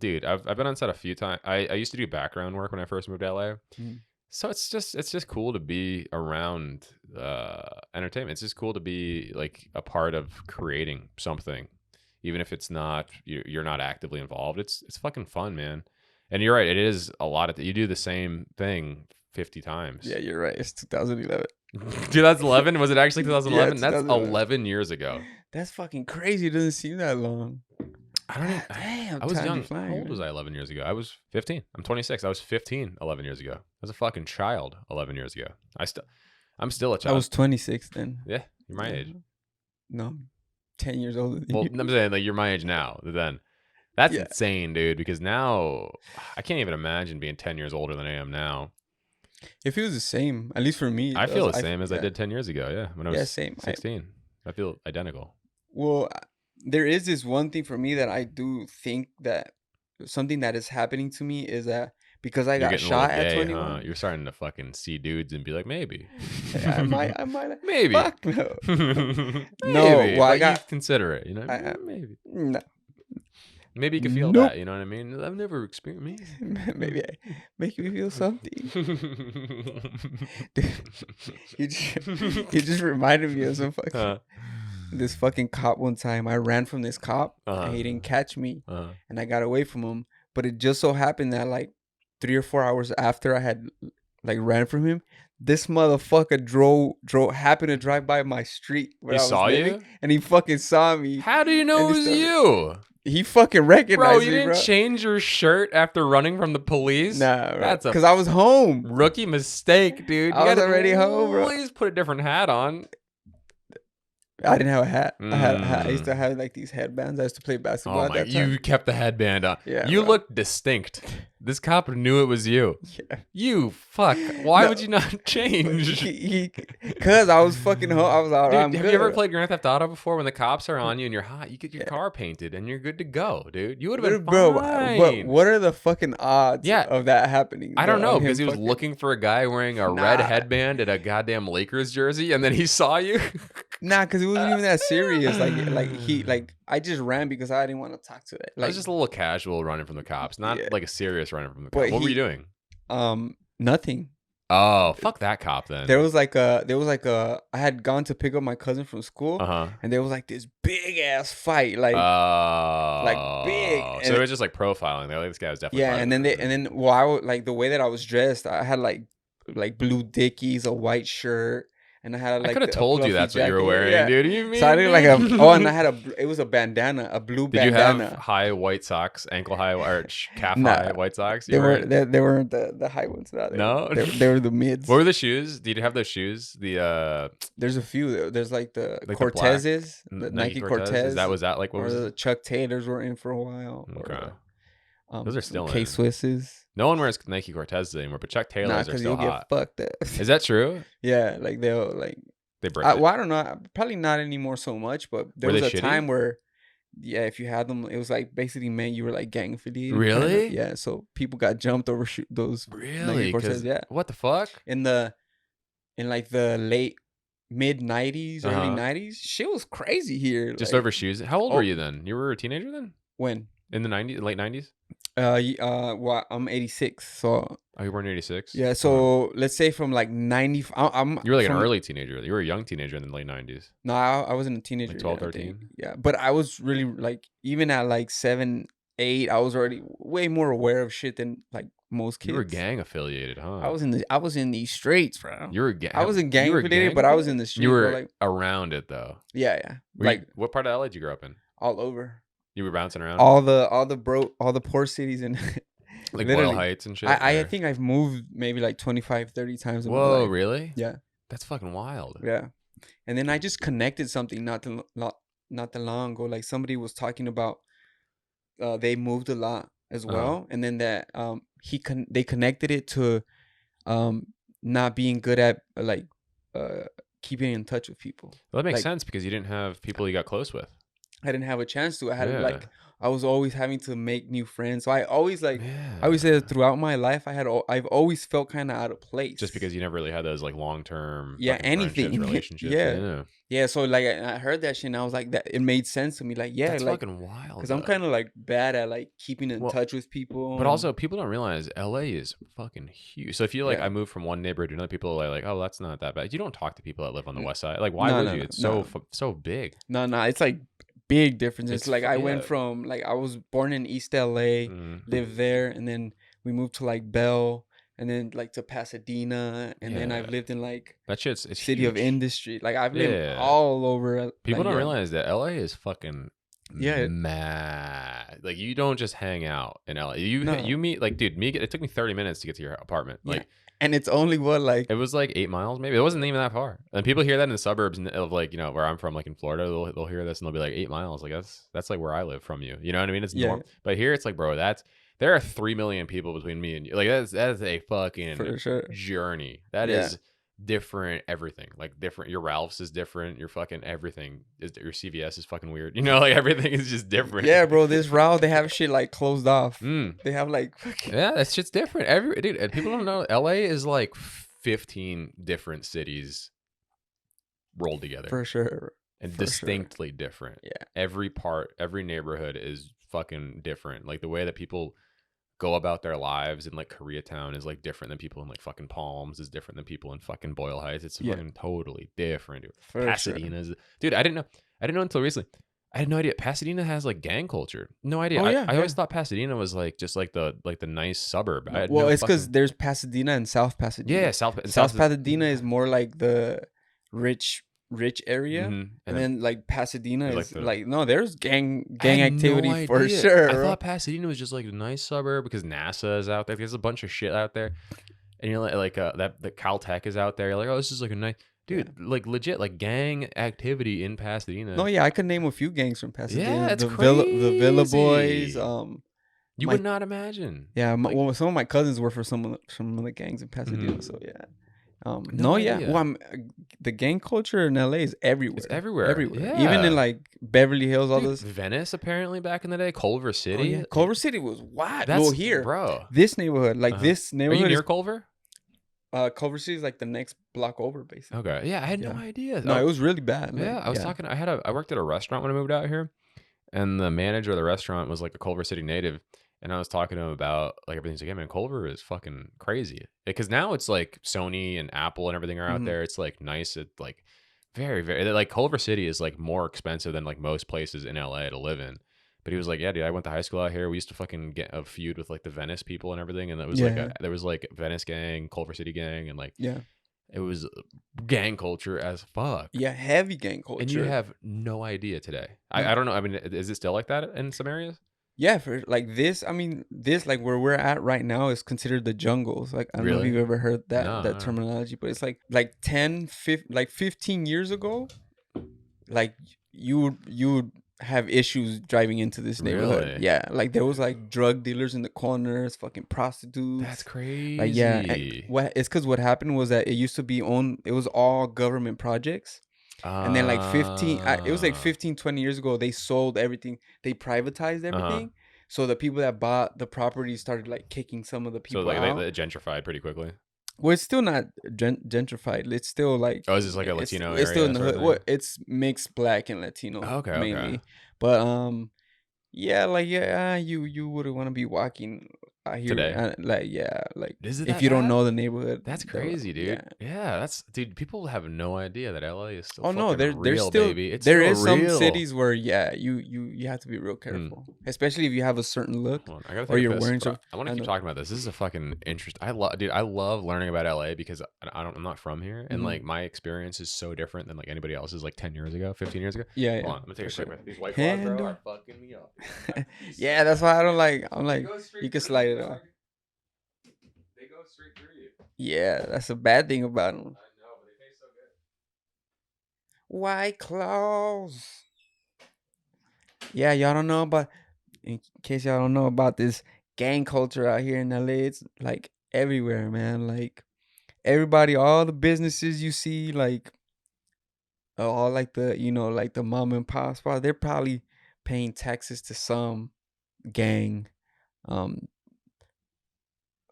Dude, I've been on set a few times. I used to do background work when I first moved to LA. Mm. So it's just cool to be around entertainment. It's just cool to be like a part of creating something, even if it's not you're not actively involved. It's fucking fun, man. And you're right. It is a lot of you do the same thing 50 times. Yeah, you're right. It's 2011. 2011? Was it actually 2011? Yeah, That's 2011. 11 years ago. That's fucking crazy. It doesn't seem that long. I don't know. Damn, I was time be young. flying, How old was man. I 11 years ago? I was 15. I'm 26. I was 15 11 years ago. I was a fucking child 11 years ago. I'm still a I child. was 26 then. Yeah, you're my age. No, 10 years older than Well, you. I'm saying like you're my age now. Then that's Yeah. insane, dude. Because now I can't even imagine being 10 years older than I am now. It feels the same, at least for me. I feel the same as I yeah. did 10 years ago. Yeah, when I was same. 16. I feel identical. Well, there is this one thing for me that I do think that something that is happening to me is that because I You're got getting a little shot at gay, 21. huh? You're starting to fucking see dudes and be like, maybe. I might. Maybe. Fuck no. Maybe, well, I but got- you consider it, you know? I- Maybe. No. Maybe you can feel Nope. that, you know what I mean? I've never experienced me. Maybe I make me feel something. You just reminded me of some fucking Uh, this fucking cop one time. I ran from this cop Uh-huh. and he didn't catch me uh, and I got away from him. But it just so happened that like 3 or 4 hours after I had like ran from him, this motherfucker happened to drive by my street where he I was saw living, you? and he fucking saw me. How do you know And it he was started- you? He fucking recognized Bro, me, you didn't bro. change your shirt after running from the police? Nah, bro. That's a Because I was home. rookie mistake, dude. I was already home, bro. Please put a different hat on. I didn't have a hat. I had a hat. I used Mm. to have like these headbands. I used to play basketball Oh at my! that time. You kept the headband on. Yeah, You bro. looked distinct. This cop knew it was you. Yeah. You fuck. Why No. would you not change? Cause I was fucking home. I was all right. Dude, have you ever played Grand Theft Auto before? When the cops are on you and you're hot, you get your car painted and you're good to go, dude. You would have been Bro, fine. but what are the fucking odds Yeah. of that happening? I don't bro? know Of him because he was fucking- looking for a guy wearing a red Nah. headband and a goddamn Lakers jersey, and then he saw you. Nah, because it wasn't even that serious. Like I just ran because I didn't want to talk to it. I Like was just a little casual running from the cops, not Yeah. like a serious running from the But cops. What were he- you doing? nothing. Oh, fuck that cop then. There was like a I had gone to pick up my cousin from school, Uh-huh. and there was like this big ass fight. Like big, So and- it was just like profiling. They're like, this guy was definitely. yeah, part and of then it. well, I was, like the way that I was dressed, I had like blue dickies, a white shirt, and I had like I could have a told you fluffy that's what you were jacket. wearing, Yeah. dude. You mean? So I looked like and I had it was a bandana, a blue Did you bandana. have high white socks, ankle high or calf Nah. high white socks? They You were were. they weren't the high ones. No? they were the mids. What were the shoes? Did you have those shoes? The There's a few. There's like the the black- Cortezes, the Nike Cortez. Was that like what or was the it? Chuck Taylors were in for a while. or Okay. the, Those are some still K in. Swisses. No one wears Nike Cortezes anymore, but Chuck Nah, Taylors are because still you'll hot. get fucked up. Is that true? Yeah, like they'll like. They break. Well, I don't know. Probably not anymore so much, but there Were was they a shitty? time where, yeah, if you had them, it was like basically meant you were like gang affiliated. kinda. Really? Yeah. So people got jumped over those Really? Cortez, 'Cause yeah. What the fuck? in like the late mid 90s, early Uh-huh. 90s. Shit was crazy here. Just like, over shoes. How old Oh. were you then? You were a teenager then? when. In the late 90s? Well, I'm 86, so Oh, you were in 86? yeah. So let's say from like 90. I'm. You were like an from- early teenager. You were a young teenager in the late 90s. No, I wasn't a teenager. Like 12, yet, I think. 13? Yeah, but I was really like even at like 7, 8, I was already way more aware of shit than like most kids. You were gang affiliated, huh? I was in these streets, bro. You were gang. I wasn't gang you were affiliated, gang but I was in affiliated? the street. You were bro, like around it though. yeah. Were Like you, what part of LA did you grow up in? all over. You were bouncing around, All the poor cities and like literally. Boyle Heights and shit. I or- think I've moved maybe like 25, 30 times in my Whoa, life. really? Yeah. That's fucking wild. Yeah. And then I just connected something not that long ago. Like somebody was talking about they moved a lot as Uh-huh. well. And then that they connected it to um not being good at like keeping in touch with people. Well, that makes Like sense because you didn't have people you got close with. I didn't have a chance to. I had Yeah. like I was always having to make new friends. So I always like I always say Yeah. that throughout my life I've always felt kind of out of place. Just because you never really had those like long term Yeah, fucking friendships, anything. relationships. Yeah. Yeah. Yeah, so like I heard that shit and I was like that it made sense to me. Like yeah, That's like fucking wild. because I'm Though. kind of like bad at like keeping in Well, touch with people. But and- also, people don't realize LA is fucking huge. So if you like, Yeah. I moved from one neighborhood to another, people are like, oh, that's not that bad. You don't talk to people that live on the N- west side. Like, why no, would no, you? no, It's no. so big. No, no, it's like big difference. It's It's like I went yeah. from like I was born in East LA, Mm, lived there, and then we moved to like Bell, and then like to Pasadena, and then I've Yeah. lived in like that shit's it's city huge. of industry. Like I've lived Yeah. all over. People like, don't yeah. realize that LA is fucking Yeah. mad. Like you don't just hang out in LA. You No. you meet like, dude, it took me 30 minutes to get to your apartment. Yeah. Like And it's only what like it was like 8 miles, maybe. It wasn't even that far. And people hear that in the suburbs of like, where I'm from, like in Florida, they'll hear this and they'll be like 8 miles. Like that's like where I live from you. You know what I mean? It's Yeah. normal. But here it's like, bro, there are 3 million people between me and you. Like that's a fucking for sure. journey. That Yeah. is different everything. Like different. Your Ralph's is different. Your fucking everything is your CVS is fucking weird. You know, like everything is just different. Yeah, bro. This route they have shit like closed off. Mm. They have like fucking Yeah, that shit's different. Dude, and people don't know LA is like 15 different cities rolled together for sure. and for sure. distinctly different. Yeah. Every neighborhood is fucking different. Like the way that people go about their lives in like Koreatown is like different than people in like fucking Palms, is different than people in fucking Boyle Heights. It's Yeah. fucking totally different, dude. For sure. Pasadena's dude, I didn't know until recently. I had no idea. Pasadena has like gang culture. No idea. Oh, yeah, I always yeah. thought Pasadena was like just like the nice suburb. I had Well, no it's because fucking- there's Pasadena and South Pasadena. yeah, South Pasadena is more like the rich area, Mhm. and then like Pasadena There's, is like, like no, there's gang I had no activity for idea. sure. I bro. thought Pasadena was just like a nice suburb because NASA is out there. There's a bunch of shit out there, and you're like that the Caltech is out there. You're like, oh, this is like a nice dude, like legit like gang activity in Pasadena. No, yeah, I could name a few gangs from Pasadena. Yeah, it's the Villa Boys. crazy. You my- would not imagine. Yeah, Like- well, some of my cousins were for some of the gangs in Pasadena. Mhm. So yeah. No No, yeah. idea. Well, the gang culture in LA is everywhere. It's everywhere. Everywhere. Yeah. Even in like Beverly Hills, all Dude, this. Venice apparently back in the day, Culver Oh, City. yeah. Culver City was wild. That's Well, here, bro. this neighborhood, like Uh-huh. this Are neighborhood, you near is, Culver? Culver City is like the next block over, basically. Okay. Yeah, I had no Yeah. idea. No, Oh, it was really bad. Like, yeah, I was talking. I worked at a restaurant when I moved out here, and the manager of the restaurant was like a Culver City native, and I was talking to him about like everything's like, yeah, man, Culver is fucking crazy because now it's like Sony and Apple and everything are out Mhm. there. It's like nice. It's like very like Culver City is like more expensive than like most places in LA to live in. But he was like, yeah, dude, I went to high school out here. We used to fucking get a feud with like the Venice people and everything, and that was Yeah. there was like Venice gang, Culver City gang, and like Yeah. it was gang culture as fuck. Yeah, heavy gang culture. And you have no idea today. I don't know. I mean, is it still like that in some areas? Yeah, for like this, I mean, this like where we're at right now is considered the jungles. Like I don't know if Really? you've ever heard that No, that no. terminology, but it's like 15 years ago, like you would have issues driving into this neighborhood. Really? Yeah, like there was like drug dealers in the corners, fucking prostitutes. That's crazy. Like yeah, it's because what happened was that it used to be owned. It was all government projects. And then like 20 years ago, they sold everything. They privatized everything. So the people that bought the property started like kicking some of the people So like out. they gentrified pretty quickly. Well, it's still not gentrified. It's still like Oh, is this like a it's- Latino It's still area in the sort of hood. thing? Well, it's mixed black and Latino Okay, mainly. okay. But yeah, like you wouldn't want to be walking out here Today? like like Is it if that you don't bad? know the neighborhood. That's that- crazy, dude. yeah. Yeah, that's dude. People have no idea that LA is still. Oh no, fucking there's real, still baby. It's there still is some real. cities where you have to be real careful, especially if you have a certain look. Hold on, I gotta or take a you're piss, wearing but some- I want to I keep know. talking about this. This is a fucking interest. I love learning about LA because I'm not from here, and Mhm. like my experience is so different than like anybody else's. Like 10 years ago, 15 years ago. Yeah, Hold yeah. on, I'm gonna take a for quick sure. breath. These white claws, bro, Handle. are fucking me up. Yeah, that's why I don't like. I'm like, you can slide it off. They go straight through you. Yeah, that's a bad thing about them. I know, but they taste so good. White claws. Yeah, y'all don't know about. In case y'all don't know about this gang culture out here in LA, it's like everywhere, man. Like everybody, all the businesses you see, like all like the like the mom and pop spot, they're probably paying taxes to some gang um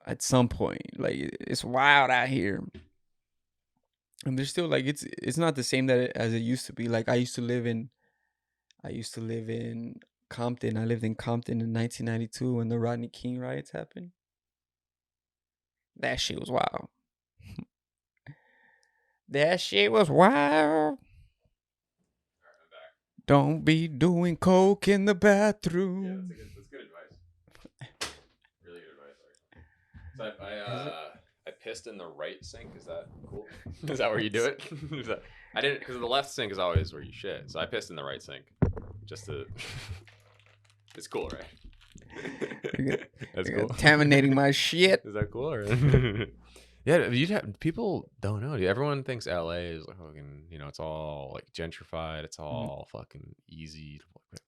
at some point. Like it's wild out here. And they're still like it's not the same as it used to be. Like I used to live in Compton. I lived in Compton in 1992 when the Rodney King riots happened. That shit was wild. That shit was wild. Don't be doing coke in the bathroom. Yeah, that's good advice. Really good advice. So I pissed in the right sink. Is that cool? Is that where you do it? I didn't, because the left sink is always where you shit. So I pissed in the right sink, just to. It's cool, right? That's You're cool. contaminating my shit. Is that cool? Or? Yeah, people don't know. Dude. Everyone thinks LA is like fucking, it's all like gentrified. It's all fucking easy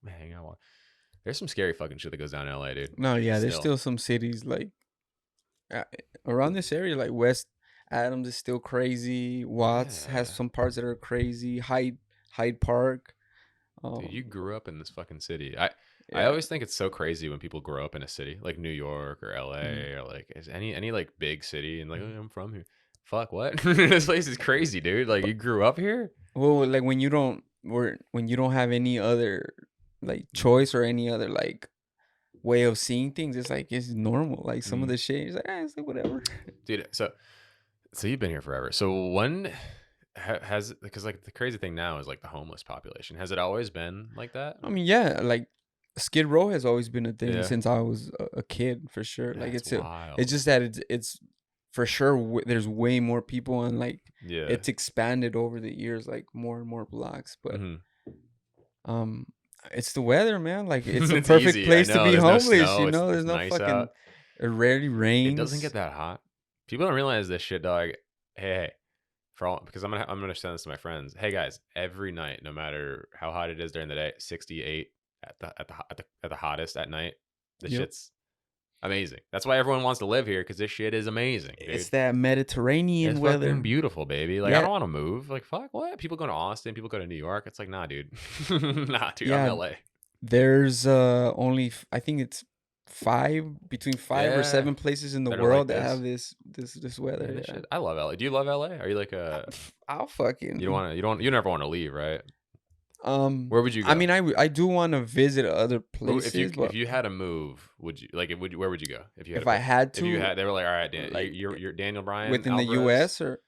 to hang out. There's some scary fucking shit that goes down in LA, dude. No, yeah, there's still some cities like around this area, like West Adams is still crazy. Watts has some parts that are crazy. Hyde Park. Dude, you grew up in this fucking city. I always think it's so crazy when people grow up in a city like New York or LA or like any like big city and like, oh, I'm from here. Fuck, what? This place is crazy, dude. Like you grew up here? Well, like when you don't have any other like choice or any other like way of seeing things, it's like it's normal. Like some of the shit, it's like whatever. Dude, so you've been here forever. So when has, because like the crazy thing now is like the homeless population. Has it always been like that? I mean, yeah, like Skid Row has always been a thing since I was a kid, for sure. Like it's wild. it's just that it's for sure there's way more people and like it's expanded over the years, like more and more blocks. But it's the weather, man. Like it's a perfect place to be homeless. No there's no nice fucking out. It rarely rains. It doesn't get that hot. People don't realize this shit, dog. Hey, because I'm gonna send this to my friends. Hey guys, every night, no matter how hot it is during the day, 68 at the hottest at night. This shit's amazing. That's why everyone wants to live here, because this shit is amazing, dude. It's that Mediterranean weather. Fucking beautiful, baby. Like I don't want to move. Like fuck, what? People go to Austin. People go to New York. It's like, nah, dude. Nah, dude. I'm LA. There's only I think it's between five or seven places in the world that have this weather. Shit. I love LA. Do you love LA? Are you like a? I'll fucking. You never want to leave, right? Where would you go? I mean, I do want to visit other places. If you had to move, would you like? Where would you go if you had? If I had to, they were like, all right, Dan, like, you're Daniel Bryan within Alvarez? the U.S. or.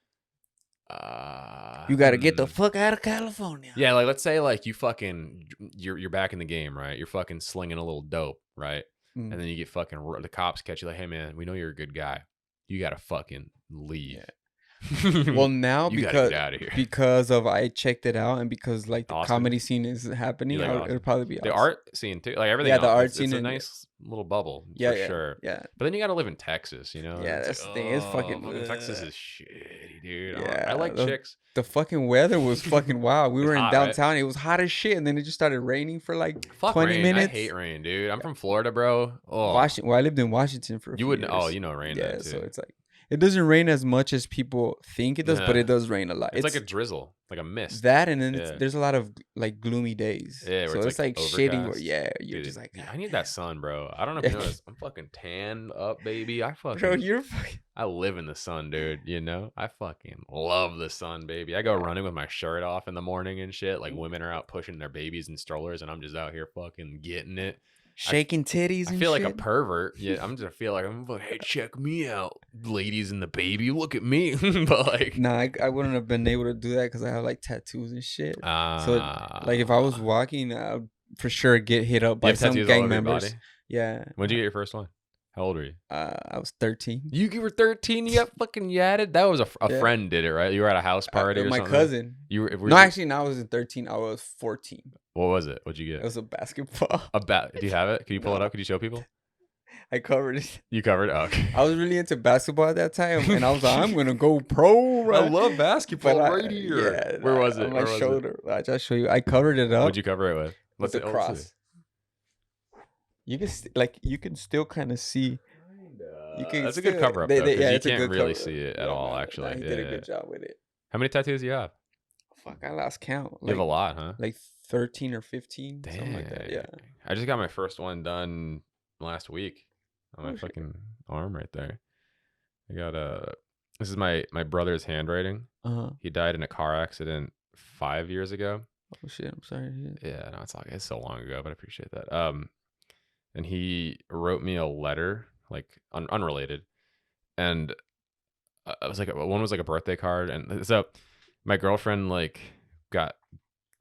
You got to get the fuck out of California. Yeah, like let's say like you're back in the game, right? You're fucking slinging a little dope, right? And then you get fucking the cops catch you like, hey man, we know you're a good guy. You got to fucking leave. Yeah. Well, now you gotta get out of here. because of I checked it out, and because like the comedy scene is happening, it'll probably be the art scene too. Like everything. Yeah, the art scene. It's a nice little bubble. Yeah, for sure. Yeah. But then you got to live in Texas, you know. Yeah, that's the thing. It's fucking Texas is shitty, dude. Yeah, I like chicks. The fucking weather was fucking wild. We were in downtown. Right? It was hot as shit, and then it just started raining for like 20 minutes. I hate rain, dude. I'm from Florida, bro. Oh, Washington. Well, I lived in Washington for a few years. Oh, you know rain. Yeah, too. So it's like. It doesn't rain as much as people think it does, but it does rain a lot. It's like a drizzle, like a mist. That, and then there's a lot of like gloomy days. Yeah, so it's like shitty. Where, you're just like, I need that sun, bro. I don't know if you noticed. I'm fucking tanned up, baby. Bro, you're I live in the sun, dude. You know, I fucking love the sun, baby. I go running with my shirt off in the morning and shit. Like women are out pushing their babies in strollers, and I'm just out here fucking getting it. Shaking titties and I feel shit. like a pervert. Yeah, I feel like I'm like, hey, check me out, ladies and the baby. Look at me. But like, nah, I wouldn't have been able to do that because I have like tattoos and shit. So like, if I was walking, I would for sure get hit up by some gang members. Yeah. When did you get your first one? How old were you? I was 13. You were 13. You got fucking yadded. That was a friend did it, right? You were at a house party or my something. My cousin. Actually, I wasn't 13. I was 14. What was it? What'd you get? It was a basketball. Do you have it? Can you pull it up? Could you show people? I covered it. You covered it? Oh, okay. I was really into basketball at that time, and I was like, I'm gonna go pro. Right? I love basketball right here. Yeah, where was it? On my shoulder. I just show you. I covered it up. What'd you cover it with? What's the cross? You can you can still kind of see. You can That's a good still, cover up though, because yeah, you it's a can't good really cover. see it at Yeah, all. no, Actually, he yeah, did a yeah. good job with it. How many tattoos do you have? Fuck, I lost count. You have a lot, huh? Like 13 or 15, something like that. Dang. Yeah. I just got my first one done last week on my Oh shit. fucking arm right there. I got this is my brother's handwriting. Uh-huh. He died in a car accident 5 years ago. Oh shit, I'm sorry. Yeah, no, it's so long ago, but I appreciate that. And he wrote me a letter, like unrelated, and I was like, one was like a birthday card, and so my girlfriend like got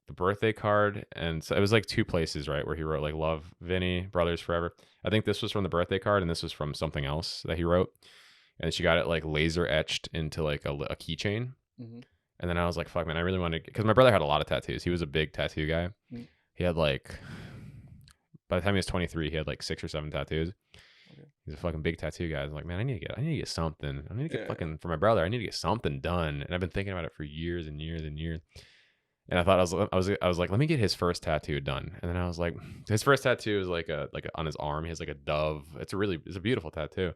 the birthday card, and so it was like two places, right, where he wrote like "Love, Vinny, Brothers Forever." I think this was from the birthday card, and this was from something else that he wrote, and she got it like laser etched into like a keychain. Mm-hmm. And then I was like, fuck, man, I really wanted, because my brother had a lot of tattoos. He was a big tattoo guy. Mm. He had like, by the time he was 23, he had like 6 or 7 tattoos. Okay. He's a fucking big tattoo guy. I was like, man, I need to get something. I need to get Yeah. fucking, for my brother, I need to get something done. And I've been thinking about it for years and years and years. And I thought I was like, let me get his first tattoo done. And then I was like, his first tattoo is like on his arm. He has like a dove. It's a beautiful tattoo.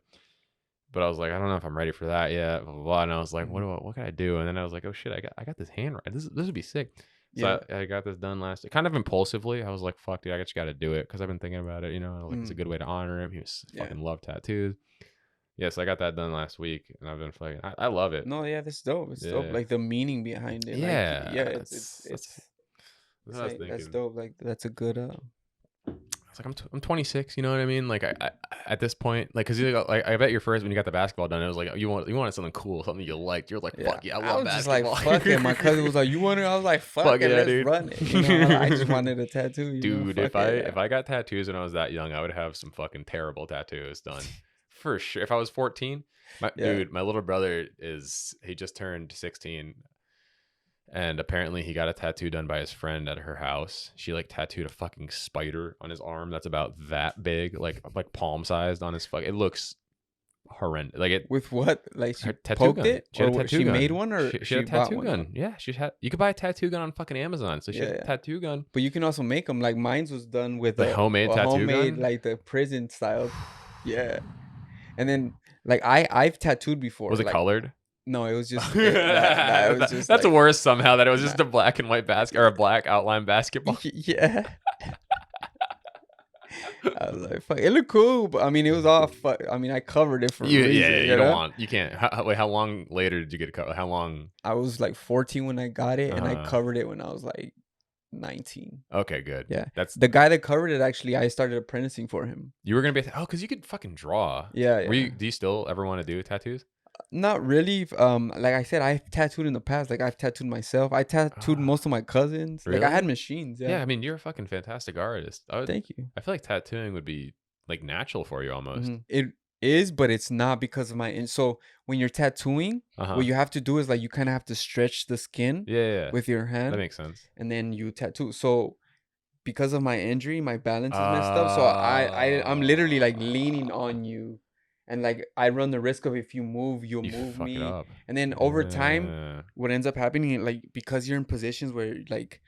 But I was like, I don't know if I'm ready for that yet. Blah, blah, blah. And I was like, what can I do? And then I was like, oh shit, I got this handwriting. This would be sick. So Yeah. I got this done kind of impulsively. I was like, fuck, dude, I just got to do it because I've been thinking about it. Like it's a good way to honor him. He was fucking loved tattoos. Yeah, so I got that done last week, and I've been fucking. I love it. No, yeah, that's dope. It's dope. Like the meaning behind it. Yeah, like, yeah, it's that's what I was thinking. that's dope. Like that's a good. I was like, I'm 26. You know what I mean? Like I at this point, like, cause you like I bet your first when you got the basketball done, it was like you wanted something cool, something you liked. You're like, fuck yeah, I love basketball. Just like, fuck it. My cousin was like, you want it? I was like, fuck it, yeah, let's dude. run it. You know, I just wanted a tattoo. Dude, if I got tattoos when I was that young, I would have some fucking terrible tattoos done. For sure. If I was 14, dude, my little brother he just turned 16. And apparently he got a tattoo done by his friend at her house. She like tattooed a fucking spider on his arm that's about that big, like palm sized on his it looks horrendous. Like it with what? Like she tattoo poked gun. it? She had a tattoo she gun. made one or she had a tattoo gun. Yeah, you could buy a tattoo gun on fucking Amazon. So she had a tattoo gun. But you can also make them. Like mine's was done with a homemade tattoo gun? like the prison style. Yeah. And then like I've tattooed before. Was it colored? No, it was just it was just that's worse somehow that it was just a black and white basket or a black outline basketball. Yeah. I was like, fuck, it looked cool, but I mean, it was all fuck. I mean, I covered it for a reason. Yeah, you don't want, you can't. How long later did you get it covered? How long? I was like 14 when I got it, and I covered it when I was like 19. Okay, good. Yeah, that's the guy that covered it. Actually, I started apprenticing for him. You were gonna be because you could fucking draw. Yeah. Do you still ever want to do tattoos? Not really. Like I said, I've tattooed in the past. Like I've tattooed myself. I tattooed most of my cousins. Really? Like I had machines. Yeah, I mean, you're a fucking fantastic artist. Thank you. I feel like tattooing would be like natural for you almost. Mm-hmm. It is, but it's not because of my. So when you're tattooing, what you have to do is like you kind of have to stretch the skin. Yeah. With your hand. That makes sense. And then you tattoo. So because of my injury, my balance is messed up. So I'm literally like leaning on you. And like I run the risk of if you move, you'll move me. It up. And then over time, what ends up happening, like because you're in positions where like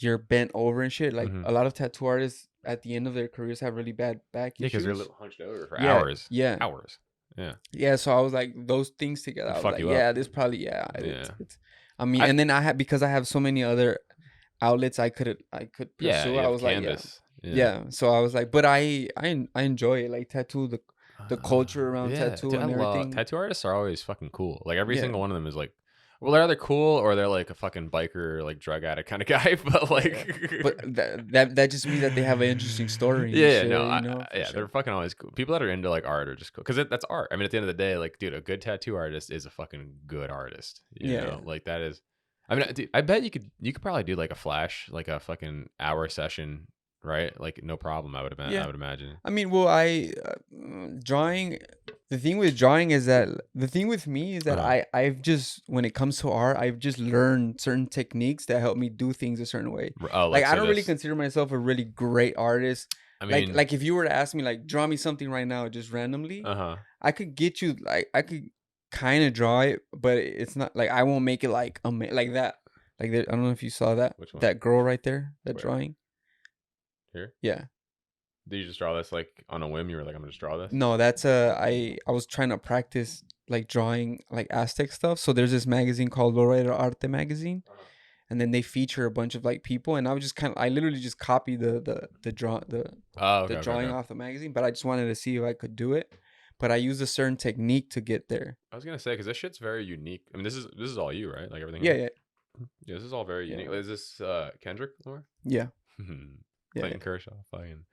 you're bent over and shit, like a lot of tattoo artists at the end of their careers have really bad back issues. Yeah, because they're a little hunched over for hours. Yeah. Hours. Yeah. Yeah. So I was like, those things together. I was like, yeah, this probably It's, I mean, and then because I have so many other outlets I could pursue. I was like, yeah. So I was like, but I enjoy it, like tattoo the culture around tattoo and everything. Tattoo artists are always fucking cool. Like every single one of them is like, well, they're either cool or they're like a fucking biker, like drug addict kind of guy. But like, but that just means that they have an interesting story. Yeah, shit, they're fucking always cool. People that are into like art are just cool because that's art. I mean, at the end of the day, like, dude, a good tattoo artist is a fucking good artist. You know? Like that is. I mean, dude, I bet you could probably do like a flash, like a fucking hour session. Right, like no problem. I would imagine. I mean, well, drawing. The thing with drawing is that I've just, when it comes to art, I've just learned certain techniques that help me do things a certain way. Like I don't really consider myself a really great artist. I mean, like if you were to ask me, like, draw me something right now, just randomly, I could get you, like, I could kind of draw it, but it's not like I won't make it like like that. Like I don't know if you saw that. Which one? That girl right there, that drawing. Here? Yeah. Did you just draw this like on a whim? You were like, I'm gonna just draw this. No, that's I was trying to practice like drawing like Aztec stuff. So there's this magazine called Loretta Arte magazine, and then they feature a bunch of like people, and I was just I literally just copied Oh, the okay, drawing okay. off the magazine, but I just wanted to see if I could do it. But I used a certain technique to get there. I was gonna say because this shit's very unique. I mean, this is all you, right? Like everything. Yeah, here? yeah, Yeah, this is all very yeah, unique. Is this Kendrick Lamar? yeah, yeah. Clayton Kershaw, fucking.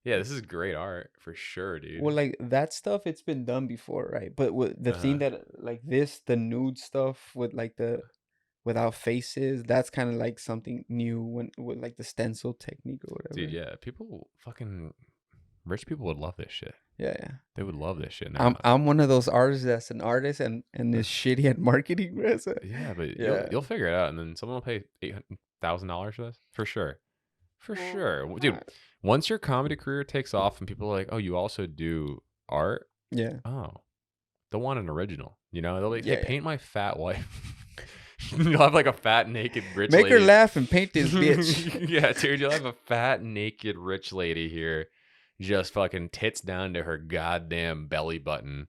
Yeah, this is great art for sure, dude. Well, like that stuff, it's been done before, right? But with the thing that like this, the nude stuff with like the without faces, that's kind of like something new when with like the stencil technique or whatever. Dude, yeah, people fucking rich people would love this shit. Yeah, yeah. They would love this shit now. I'm one of those artists that's an artist and is shitty at marketing, bro. So, Yeah, but yeah. you'll figure it out, and then someone will pay $800,000 for this for sure, for sure, dude. Once your comedy career takes off and people are like, oh, you also do art, Yeah. oh, they'll want an original. You know, they'll be, hey, Yeah. paint my fat wife. You'll have like a fat naked rich Make lady. her laugh and paint this bitch. Yeah, dude, you'll have a fat naked rich lady here, just fucking tits down to her goddamn belly button,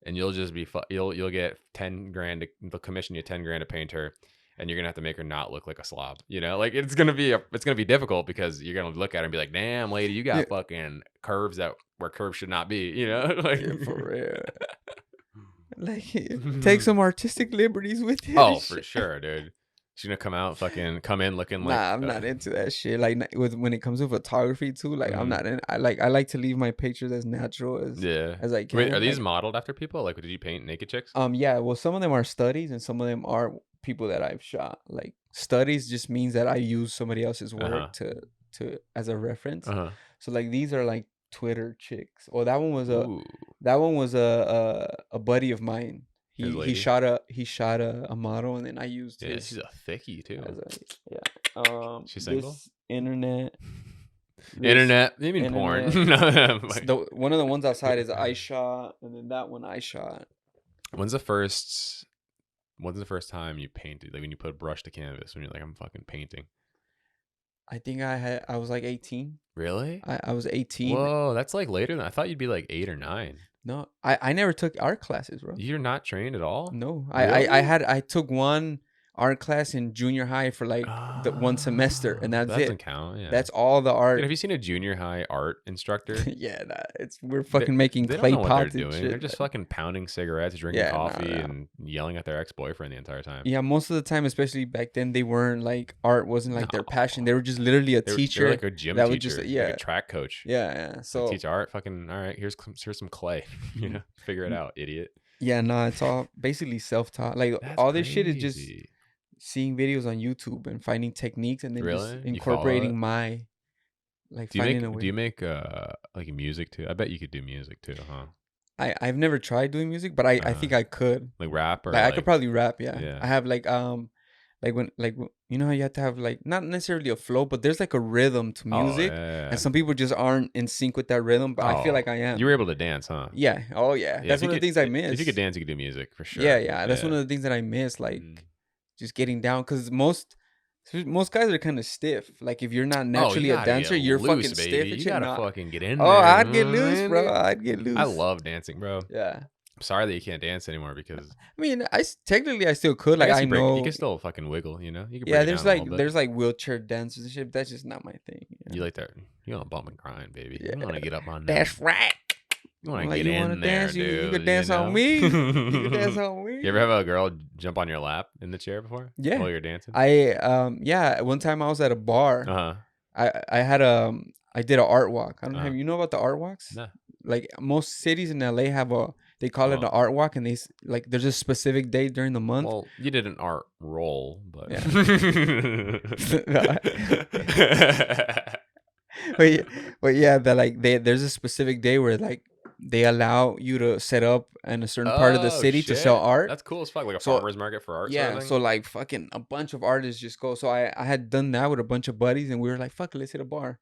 and you'll just be you'll get 10 grand. They'll commission you 10 grand to paint her, and you're gonna have to make her not look like a slob. You know, like it's gonna be difficult because you're gonna look at her and be like, damn, lady, you got fucking curves where curves should not be. You know, like Yeah, for real. Like, take some artistic liberties with it. Oh, for sure, dude. She's gonna come in looking like. Nah, I'm not into that shit. Like when it comes to photography too. Like I'm not in. I like to leave my pictures as natural as I can. Wait, are these like, modeled after people? Like, did you paint naked chicks? Yeah. Well, some of them are studies, and some of them are people that I've shot. Like studies just means that I use somebody else's work to as a reference. So like these are like Twitter chicks. Oh, that one was a buddy of mine. He shot a model, and then I used his. Yeah, she's a thickie too. She's single. Internet. You mean porn? One of the ones outside is I shot, and then that one I shot. When's the first time you painted? Like when you put brush to canvas, when you're like, I'm fucking painting. I think I was like 18. Really? I was 18. Whoa, that's like later than I thought. You'd be like 8 or 9. No, I never took art classes, bro. You're not trained at all? No, Really? I took one art class in junior high for like the one semester, and that's that it. Doesn't count. Yeah. That's all the art. Dude, have you seen a junior high art instructor? Yeah, we're fucking making they clay don't know pots what they're doing. and shit. They're just fucking pounding cigarettes, drinking coffee, and yelling at their ex-boyfriend the entire time. Yeah, most of the time, especially back then, they weren't like art wasn't like their passion. They were just literally a teacher. They were like a gym that teacher, would just like a track coach. Yeah. So teach art. Fucking all right. Here's some clay. You know, figure it out, idiot. Yeah, no, it's all basically self-taught. Like all this shit is just seeing videos on YouTube and finding techniques, and then just incorporating my like finding a way. Do you make like music too? I bet you could do music too, huh? I've never tried doing music, but I think I could. Like rap or like I could probably rap, yeah. Yeah. I have like when you know how you have to have like not necessarily a flow, but there's like a rhythm to music. And some people just aren't in sync with that rhythm, but I feel like I am. You were able to dance, huh? Yeah. Oh yeah. That's one of the things I miss. If you could dance, you could do music for sure. Yeah. That's one of the things that I miss, like just getting down, because most guys are kind of stiff. Like if you're not naturally a dancer, you're fucking stiff. You gotta fucking get in there. Oh, I'd get loose, bro. I'd get loose. I love dancing, bro. Yeah. I'm sorry that you can't dance anymore because I mean, technically I still could. Like I know you can still fucking wiggle. You know, you can. Yeah, there's like wheelchair dances and shit. That's just not my thing. You like that? You want to bump and grind, baby. Yeah. You want to get up on that. That's right. You want to get in there, dude. You could dance on me. You could dance on me. You ever have a girl jump on your lap in the chair before? Yeah. While you're dancing? Yeah. One time I was at a bar. I did an art walk. I don't know. You know about the art walks? No. Like most cities in LA they call it an art walk, and there's a specific day during the month. Well, you did an art roll, but yeah. but yeah, there's a specific day where like they allow you to set up in a certain part of the city to sell art. That's cool as fuck, like a farmer's market for art. Yeah, sort of so like fucking a bunch of artists just go. So I had done that with a bunch of buddies, and we were like, fuck it, let's hit a bar.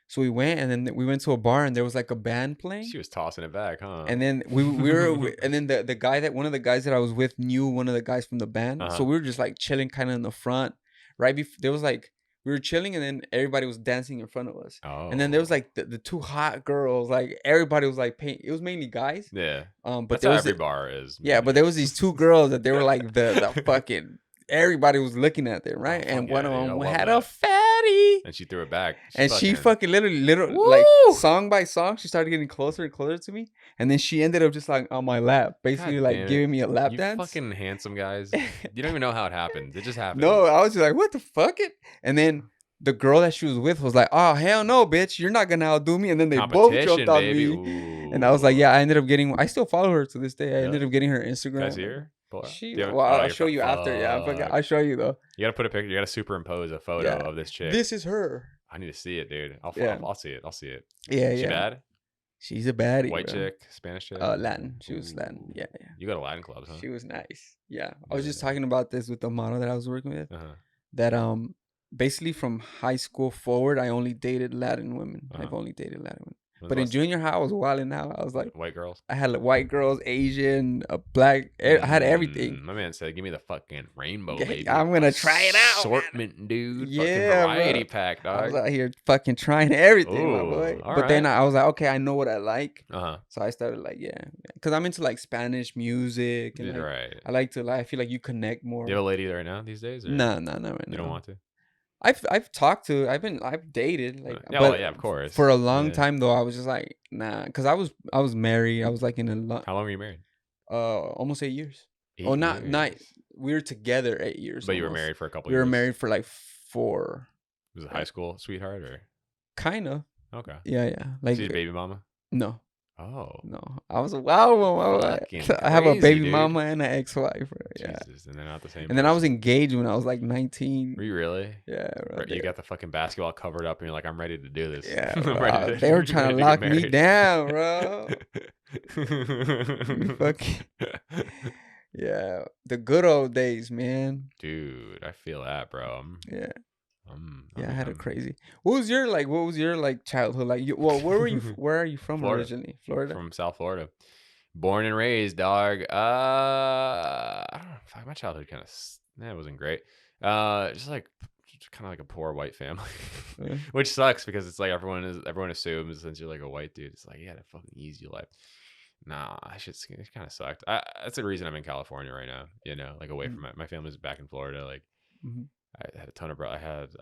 So we went, and then we went to a bar, and there was like a band playing. She was tossing it back, huh? And then we were, and then the guy one of the guys that I was with knew one of the guys from the band, so we were just like chilling kind of in the front. Right before there was like we were chilling, and then everybody was dancing in front of us. Oh. And then there was like the two hot girls. Like everybody was like paying. It was mainly guys. Yeah. But That's there how was every bar is. yeah, man. but there was these two girls that they were like the fucking. Everybody was looking at them, right? Oh, and fuck one yeah, of dude. I them love had that. a fatty. And she threw it back. And she fucking literally Woo! like song by song, she started getting closer and closer to me, and then she ended up just like on my lap, basically God like damn it. giving me a lap You dance. fucking handsome guys. You don't even know how it happened. It just happened. No, I was just like, what the fuck it? And then the girl that she was with was like, oh hell no, bitch, you're not gonna outdo me. And then they both jumped on baby. me, and I was like, yeah, I ended up getting. I still follow her to this day. I ended Really? up getting her Can I Instagram. see her? Pull her up. She, Do you have- well, oh, I'll you're show you after. Yeah, fuck. I'll show you though. You gotta put a picture. You gotta superimpose a photo Yeah. of this chick. This is her. I need to see it, dude. Yeah. I'll see it. I'll see it. Yeah, She yeah. bad? She's a baddie. White bro. chick? Spanish chick? Latin. She was Latin. Ooh. Yeah, yeah. You go to Latin clubs, huh? She was nice. Yeah. I was just Yeah. talking about this with the model that I was working with. Uh-huh. That basically from high school forward, I only dated Latin women. I've Uh-huh. only dated Latin women. When's But the in last- junior high, I was wilding out. I was like, white girls? I had like white girls, Asian, black. I had everything. My man said, give me the fucking rainbow, Yeah, baby. I'm gonna try it out, man. Assortment, dude. Yeah, fucking variety bro. pack, I was dog. out here fucking trying everything, my Ooh, boy. all But then right. I was like, okay, I know what I like. Uh-huh. So I started like, because I'm into like Spanish music and Yeah, like, right. I like to like. I feel like you connect more. Do you have a lady right now these days? Or No, not right You now. don't want to? I've talked to. I've dated. Like, Yeah, but well, yeah, of course. for a long Yeah. time though, I was just like, nah, because I was married. I was like in a How long were you married? almost 8 years. 8 Oh, not years. we were together 8 years. But you were almost. married for a couple We years. were married for like 4. Was it high school sweetheart or? Kind of. Okay. Yeah, yeah. Like She's baby mama? no, Oh. no. I was a wild one. I was Fucking like, I have a crazy, baby dude. mama and an ex-wife. Bro. Yeah. Jesus. And they're not the same. And then I was person. engaged when I was like 19. Were you really? Yeah, bro. You got the fucking basketball covered up and you're like, I'm ready to do this. Yeah, I'm bro. ready They were I'm trying ready to lock get me married. down, bro. You fucking yeah, the good old days, man. Dude, I feel that, bro. Yeah, I I had a crazy. What was your like childhood like? Well, where were you? Where are you from Florida. originally? Florida. From South Florida. Born and raised, dog. I don't know. Fuck, my childhood kind of, it wasn't great. Just like, kind of like a poor white family, Yeah. which sucks because it's like everyone assumes since you're like a white dude, it's like you had a fucking easy life. Nah, it kind of sucked. That's the reason I'm in California right now. You know, like away from my family's back in Florida. Like, Mhm. I had a ton of I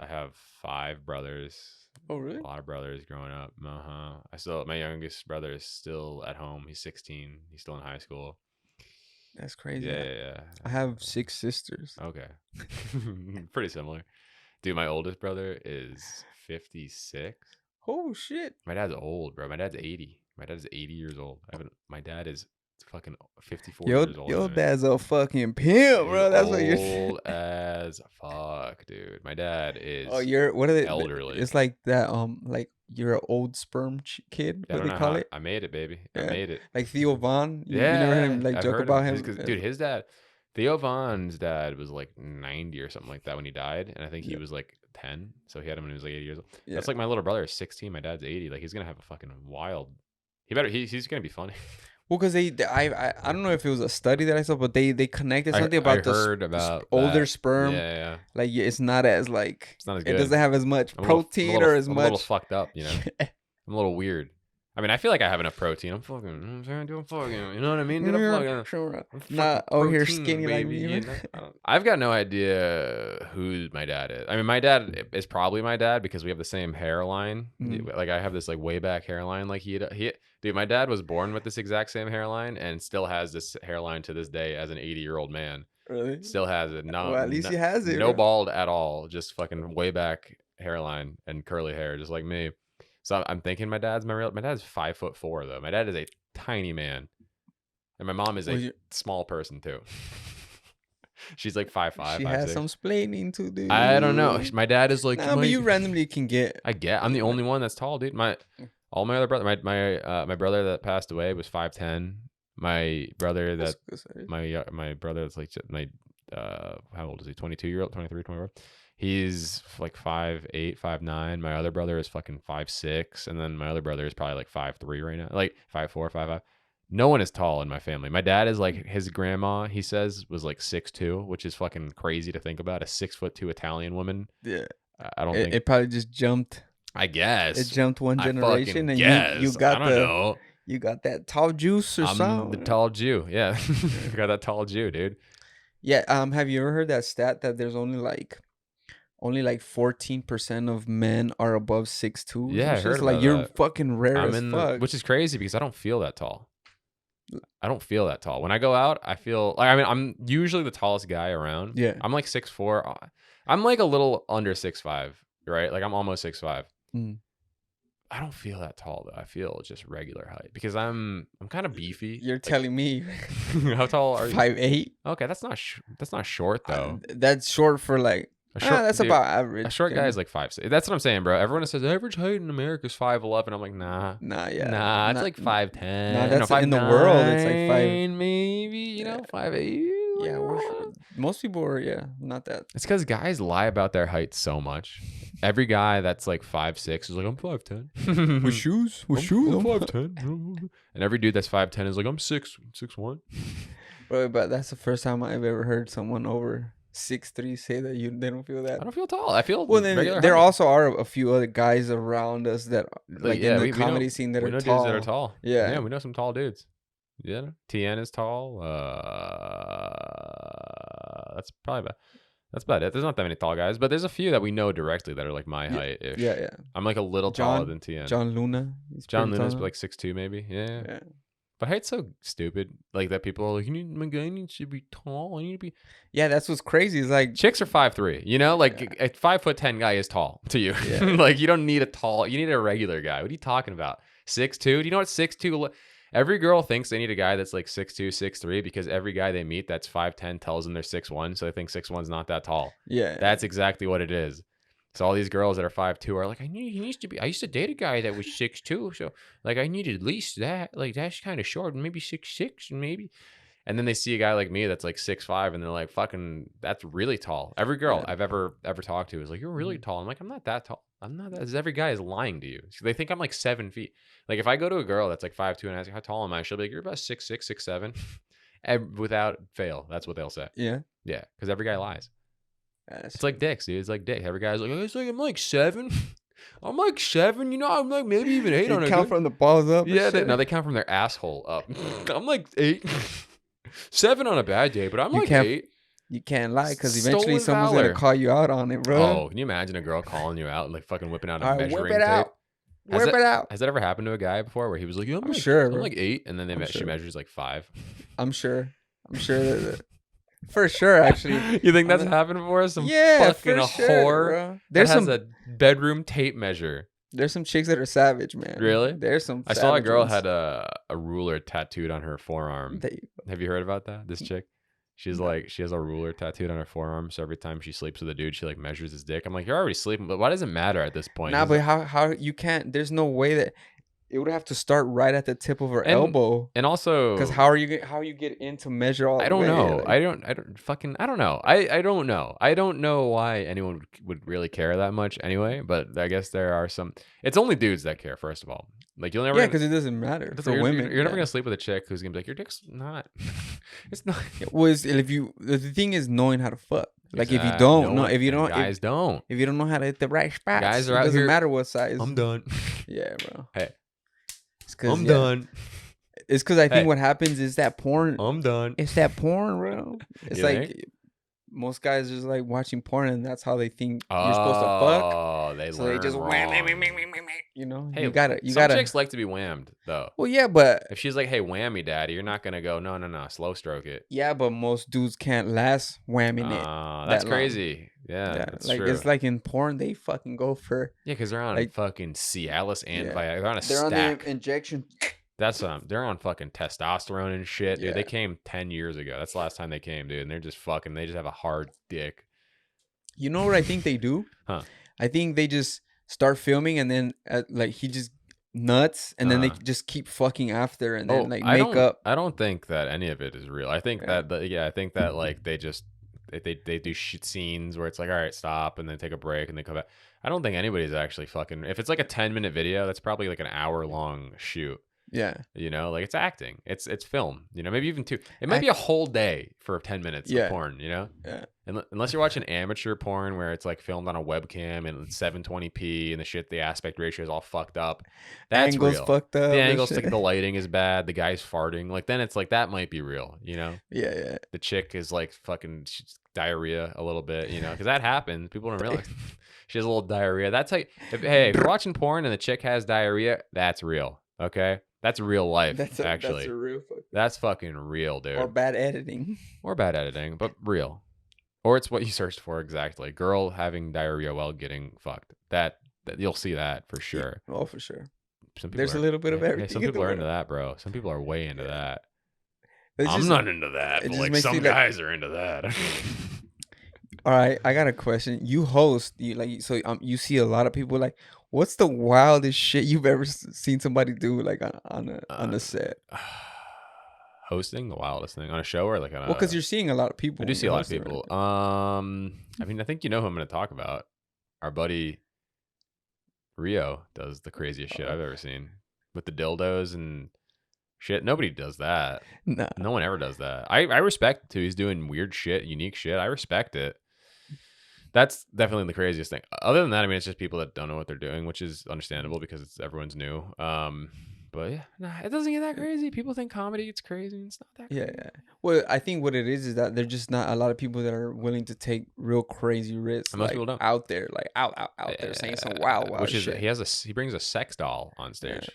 have 5 brothers. Oh, really? A lot of brothers growing up. My youngest brother is still at home. He's 16. He's still in high school. That's crazy. Yeah. I have 6 sisters. Okay. Pretty similar. Dude, my oldest brother is 56. Oh shit. My dad's old, bro. My dad's 80. My dad's 80 years old. My dad is fucking 54 years old. Your dad's a fucking pimp, bro. That's what you're saying. Old as fuck, dude. My dad is. Oh, what are they? elderly. It's like that. Like you're an old sperm kid. I What don't they know call how- it? I made it, baby. I Yeah. made it. Like Theo Vaughn. You Yeah, never heard him like I've joke heard about him. him. Dude, his dad, Theo Vaughn's dad was like 90 or something like that when he died, and I think he Yeah. was like 10, so he had him when he was like 80 years old. Yeah. That's like my little brother is 16, my dad's 80. Like he's gonna have a fucking wild. He's gonna be funny. Well, because I don't know if it was a study that I saw, but they connected something I about heard about older that. sperm. Yeah. Like it's not as like It's not as it good. doesn't have as much I'm a little- protein I'm a little- or as I'm much. a little fucked up, you know. I'm a little weird. I mean, I feel like I have enough protein. I'm fucking, I'm fucking, you know what I mean? Dude, I'm Sure. fucking Not over here protein, skinny like baby, me. you know? I've got no idea who my dad is. I mean, my dad is probably my dad because we have the same hairline. Mm. Like I have this like way back hairline. Like dude, my dad was born with this exact same hairline and still has this hairline to this day as an 80-year-old man. Really? Still has it. No, Well, at least he has it, No bro. bald at all. Just fucking way back hairline and curly hair, just like me. So I'm thinking my dad's 5'4" though. My dad is a tiny man, and my mom is a small person too. She's like 5'5". She has some splaining to do. I don't know. My dad is like. Nah, but you randomly can get. I'm the only one that's tall, dude. All my other brother, my brother that passed away was 5'10". My brother that my brother that's like how old is he? 22-year-old, 23, 24. He's like 5'8", 5'9". My other brother is fucking 5'6", and then my other brother is probably like 5'3" right now, like 5'4", 5'5". No one is tall in my family. My dad is like his grandma. He says was like 6'2", which is fucking crazy to think about. A 6'2" Italian woman. Yeah. I don't think It probably just jumped. I guess. It jumped one I generation, fucking and guess. you got I don't the know. you got that tall juice or I'm something. the tall Jew. Yeah. I got that tall Jew, dude. Yeah. Have you ever heard that stat that there's only like 14% of men are above 6'2"? Yeah, I heard Like about you're that. fucking rare I'm as in fuck. which is crazy because I don't feel that tall. I don't feel that tall. When I go out, I feel like, I mean, I'm usually the tallest guy around. Yeah. I'm like 6'4". I'm like a little under 6'5", right? Like I'm almost 6'5". Mm. I don't feel that tall though. I feel just regular height because I'm kind of beefy. You're Like, telling me how tall are you? 5'8"? Okay, that's not short though. That's short for like. A short, That's dude, about average. a short guy is like 5'6". That's what I'm saying, bro. Everyone says average height in America is 5'11". I'm like, nah. Nah, yeah. Nah, it's Not- like 5'10". Nah, that's in the world. It's like 5. Maybe, you know, 5'8". Yeah, most people are not that. It's because guys lie about their height so much. Every guy that's like 5'6" is like, I'm 5'10". With shoes, I'm 5'10". And every dude that's 5'10" is like, I'm 6'1". Bro, but that's the first time I've ever heard someone over 6'3" say that they don't feel that. I don't feel tall. I feel Well, then regular there height. also are a few other guys around us that like in the we comedy know, scene that we are know tall. dudes that are tall. Yeah. Yeah, we know some tall dudes. Yeah, TN is tall. That's probably that's about it. There's not that many tall guys, but there's a few that we know directly that are like my height ish. Yeah. I'm like a little taller than TN. John Luna. John Luna's like 6'2" maybe. Yeah. Yeah. But height's so stupid. Like that people are like, my guy needs to be tall. I need to be. Yeah, that's what's crazy. It's like Chicks are 5'3". You know, like a 5'10" guy is tall to you. Yeah. Like you don't need a tall. You need a regular guy. What are you talking about? 6'2"? Do you know what 6'2"? Every girl thinks they need a guy that's like 6'2", 6'3", because every guy they meet that's 5'10" tells them they're 6'1", so they think 6'1's not that tall. Yeah. That's exactly what it is. So all these girls that are 5'2" are like, he needs to be. I used to date a guy that was 6'2", so like I needed at least that. Like that's kind of short, maybe 6'6", maybe. And then they see a guy like me that's like 6'5", and they're like, fucking, that's really tall. Every girl I've ever talked to is like, you're really tall. I'm like, I'm not that tall. I'm not that. Every guy is lying to you. They think I'm like 7 feet. Like if I go to a girl that's like 5'2" and I ask, how tall am I? She'll be like, you're about 6'6", 6'7". Without fail, that's what they'll say. Yeah. Yeah, because every guy lies. That's It's like dicks, dude. It's like dick. Every guy's like, I'm like 7. I'm like 7. You know, I'm like maybe even 8 on a count good. from the balls up. Yeah, they count from their asshole up. I'm like 8. 7 on a bad day, but I'm like 8. You can't lie because eventually Stolen someone's valor. gonna call you out on it, bro. Oh, can you imagine a girl calling you out and like fucking whipping out a All right, measuring whip it tape? out. Whip it out. Has that ever happened to a guy before where he was like, yeah, I'm sure, I'm bro. like 8, and then she sure. measures like 5? I'm sure that for sure, actually. You think that's happened before? Some Yeah, fucking for sure, whore bro. that has a bedroom tape measure. There's some chicks that are savage, man. Really? There's some. I saw a savage girl ones. had a ruler tattooed on her forearm. There you go. Have you heard about that? This chick? She's like, she has a ruler tattooed on her forearm, so every time she sleeps with a dude, she like measures his dick. I'm like, you're already sleeping, but why does it matter at this point? Nah, but how you can't? There's no way that it would have to start right at the tip of her elbow. And also, Because how you get in to measure all? I don't the way? know. Like, I don't know. I don't know. I don't know why anyone would really care that much anyway, but I guess there are some. It's only dudes that care, first of all. Like you'll never. Yeah, because it doesn't matter for women. You're never gonna sleep with a chick who's gonna be like, your dick's not. It's not. Well, the thing is knowing how to fuck. Like if you Exact- don't no know, one- if you don't, guys don't. if you don't know how to hit the right spots, Guys are it out doesn't here- matter what size. I'm done. Yeah, bro. Hey, It's 'cause, I'm yeah, done. It's because I think Hey. what happens is that porn. I'm done. It's that porn, bro. It's You like think? most guys just like watching porn, and that's how they think you're supposed to fuck. Oh, they So learn they just wrong. you know, Hey, you gotta. Some chicks like to be whammed though. Well, yeah, but If she's like, "Hey, whammy, daddy," you're not gonna go, "No, slow stroke it." most dudes can't last whamming it. That's that long. crazy. Yeah, that's like true. it's like in porn, they fucking go for. Yeah, because they're on like- fucking Cialis and Yeah. Viagra. They're on a They're on stack. the injection. That's they're on fucking testosterone and shit, dude. Yeah. They came 10 years ago. That's the last time they came, dude. And they're just fucking. They just have a hard dick. You know what I think they do? Huh. I think they just start filming and then like he just nuts and then they just keep fucking after and then like make up. I don't think that any of it is real. I think Yeah. I think that like they just they do shit scenes where it's like, all right, stop, and then take a break and then come back. I don't think anybody's actually fucking. If it's like a 10-minute video, that's probably like an hour long shoot. Yeah. You know, like it's acting. It's film. You know, maybe even 2. It might be a whole day for 10 minutes of Yeah. porn. You know, Yeah. unless you're watching amateur porn where it's like filmed on a webcam and it's 720p and the aspect ratio is all fucked up. That's Angles real. fucked up. The and angles, shit. like the lighting is bad. The guy's farting. Like then it's like that might be real. You know, Yeah, yeah. the chick is like fucking diarrhea a little bit. You know, because that happens. People don't realize she has a little diarrhea. That's like if you're watching porn and the chick has diarrhea, that's real. Okay. That's real life, actually. That's a real fucking. That's fucking real, dude. Or bad editing. Or bad editing, but real. Or it's what you searched for exactly. Girl having diarrhea while getting fucked. That you'll see that for sure. Oh, for sure. Some people There's a little bit of everything. Some people are into that, bro. Some people are way into that. It's I'm just- not into that, it but just like makes some you, like- guys are into that. All right, I got a question. You host, you see a lot of people. Like, what's the wildest shit you've ever seen somebody do, like on a set? Hosting the wildest thing on a show or like on a. Well, because you're seeing a lot of people. I do when see a you're lot of hosting, people. right? I mean, I think you know who I'm going to talk about. Our buddy Rio does the craziest shit I've ever seen with the dildos and shit. Nobody does that. Nah. No one ever does that. I respect it too. He's doing weird shit, unique shit. I respect it. That's definitely the craziest thing. Other than that, I mean, it's just people that don't know what they're doing, which is understandable because everyone's new. But yeah, nah, it doesn't get that crazy. People think comedy gets crazy, and it's not that crazy. Yeah. Well, I think what it is that there's just not a lot of people that are willing to take real crazy risks, And most like people don't. out there, like out there saying some wild Which is shit. he brings a sex doll on stage.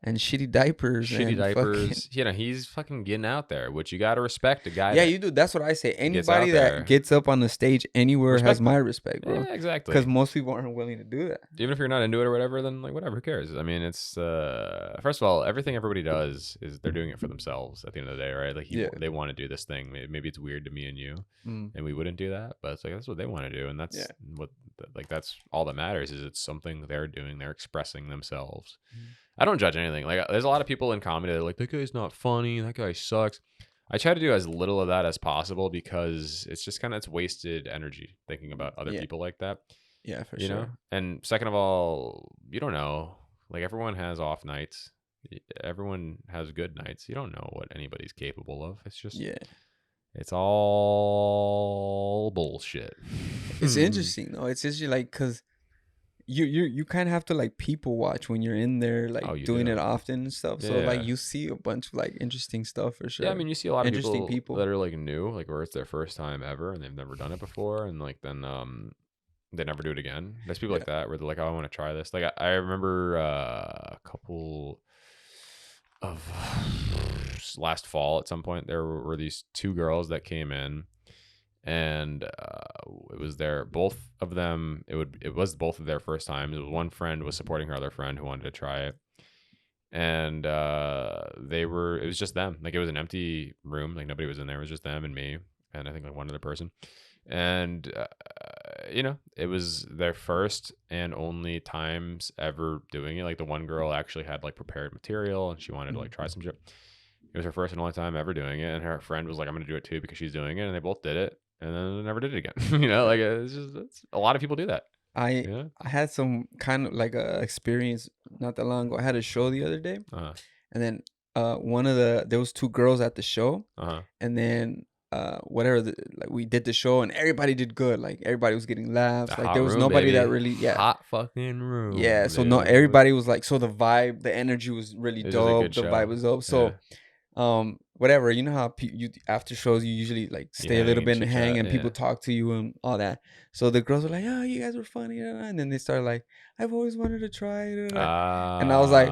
And shitty diapers. Shitty and diapers. You know, he's fucking getting out there, which you got to respect a guy. Yeah, that you do. That's what I say. gets Anybody out there. that gets up on the stage anywhere Respect has them. my respect, bro. Yeah, exactly. Because most people aren't willing to do that. Even if you're not into it or whatever, then like whatever, who cares? I mean, it's first of all, everything everybody does is they're doing it for themselves at the end of the day, right? Like they want to do this thing. Maybe it's weird to me and you, and we wouldn't do that, but it's like that's what they want to do, and that's what like that's all that matters. Is it's something they're doing. They're expressing themselves. I don't judge anything. Like there's a lot of people in comedy that are like, that guy's not funny, that guy sucks. I try to do as little of that as possible because it's just kind of it's wasted energy thinking about other people like that. Yeah, for You sure. know? And second of all, you don't know. Like everyone has off nights. Everyone has good nights. You don't know what anybody's capable of. It's just it's all bullshit. It's interesting though. It's just like because you kind of have to like people watch when you're in there, like doing it often and stuff. So like you see a bunch of like interesting stuff for sure. Yeah, I mean you see a lot of interesting people that are like new, like where it's their first time ever and they've never done it before, and like then they never do it again. There's people like that where they're like, oh, I want to try this. Like I remember a couple of last fall at some point there were these 2 girls that came in, and it was both of them. It was both of their first times. It was one friend was supporting her other friend who wanted to try it, and it was just them. Like it was an empty room, like nobody was in there. It was just them and me, and I think like one other person. And you know, it was their first and only times ever doing it. Like the one girl actually had like prepared material and she wanted to like try some shit. It was her first and only time ever doing it, and her friend was like, I'm gonna do it too because she's doing it, and they both did it, and then they never did it again. You know, like it's a lot of people do that. I had some kind of like a experience not that long ago. I had a show the other day, and then there was 2 girls at the show, and then like we did the show and everybody did good. Like everybody was getting laughs. Like there was nobody that really hot fucking room. Yeah, so no, everybody was like, so the vibe, the energy was really dope. The vibe was dope. So whatever, you know how you after shows you usually like stay a little bit and hang and people talk to you and all that. So the girls were like, oh, you guys were funny, and then they started like, I've always wanted to try it, and I was like,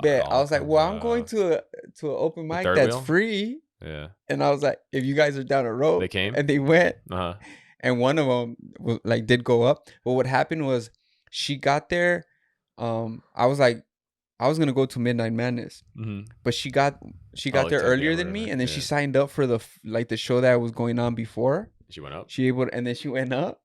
bet. I was like, well, I'm going to an open mic that's free. Yeah. And I was like, if you guys are down a road, they came and they went, and one of them was like did go up. But what happened was she got there. I was like, I was gonna go to Midnight Madness, but she got there earlier than me, and then she signed up for the show that was going on before. She went up. And then she went up,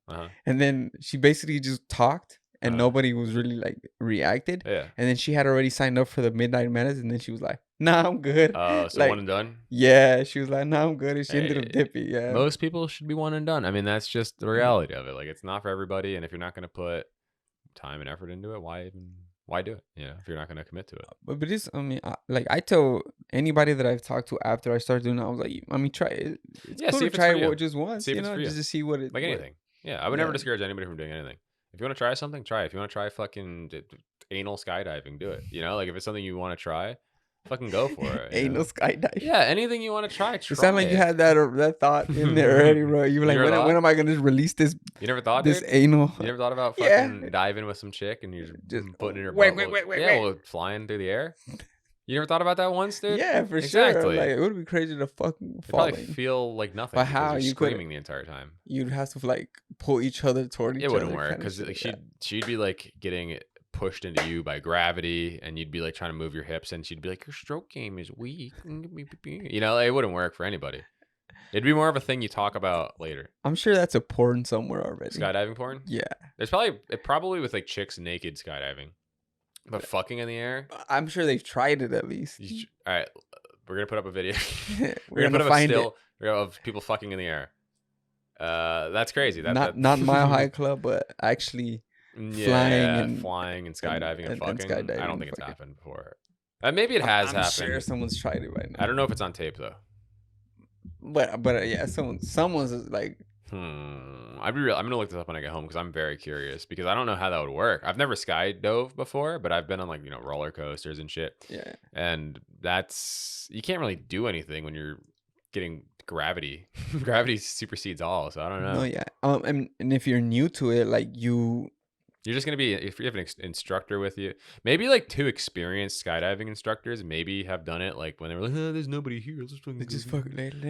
and then she basically just talked, and nobody was really like reacted. Yeah. And then she had already signed up for the Midnight Madness, and then she was like, "Nah, I'm good." So like, one and done. Yeah, she was like, "Nah, I'm good," and she ended up dipping. Yeah. Most people should be one and done. I mean, that's just the reality of it. Like, it's not for everybody, and if you're not gonna put time and effort into it, why even why do it? If you're not going to commit to it. But it's, I mean, I tell anybody that I've talked to after I started doing it, I was like, I mean, try it. It's Yeah, cool see to if it's try for you. it just once, See if it's for you. just to see what it Like what- anything. Yeah, I would never Yeah. discourage anybody from doing anything. If you want to try something, try it. If you want to try fucking anal skydiving, do it. Like if it's something you want to try, fucking go for it. Ain't no skydiving. Yeah, anything you want to try, try It sounded like it. you had that thought in there already, bro. You were You like, never when thought? am I gonna release this You never thought, this dude? anal? You never thought about Yeah. fucking diving with some chick and you're Just putting in her wait, butt? wait, Yeah, wait. flying through the air. You never thought about that once, dude? Yeah, for Exactly. sure. Like it would be crazy to fucking It'd fall probably in. feel like nothing. But because how? you're You couldn't- screaming the entire time. You'd have to like pull each other toward each It other. wouldn't work kinda because shit, like yeah. she'd be like getting pushed into you by gravity, and you'd be like trying to move your hips, and she'd be like, your stroke game is weak. It wouldn't work for anybody. It'd be more of a thing you talk about later. I'm sure that's a porn somewhere already. Skydiving porn. Yeah, There's probably with like chicks naked skydiving, but fucking in the air. I'm sure they've tried it at least. All right, we're gonna put up a video. We're gonna gonna put up find a it. still of people fucking in the air. That's crazy. Not Mile High Club, but actually flying and skydiving and and fucking. skydiving I don't and think it's fucking. happened before. Maybe it has I'm happened. sure someone's tried it right now. I don't know if it's on tape though. But yeah, someone's like, I'm gonna look this up when I get home because I'm very curious because I don't know how that would work. I've never skydove before, but I've been on like roller coasters and shit. yeah. And you can't really do anything when you're getting gravity. Gravity supersedes all, so I don't know. No, yeah. And if you're new to it, like you're just gonna be, if you have an instructor with you, maybe like 2 experienced skydiving instructors maybe have done it like when they were like, oh, there's nobody here, let's just fucking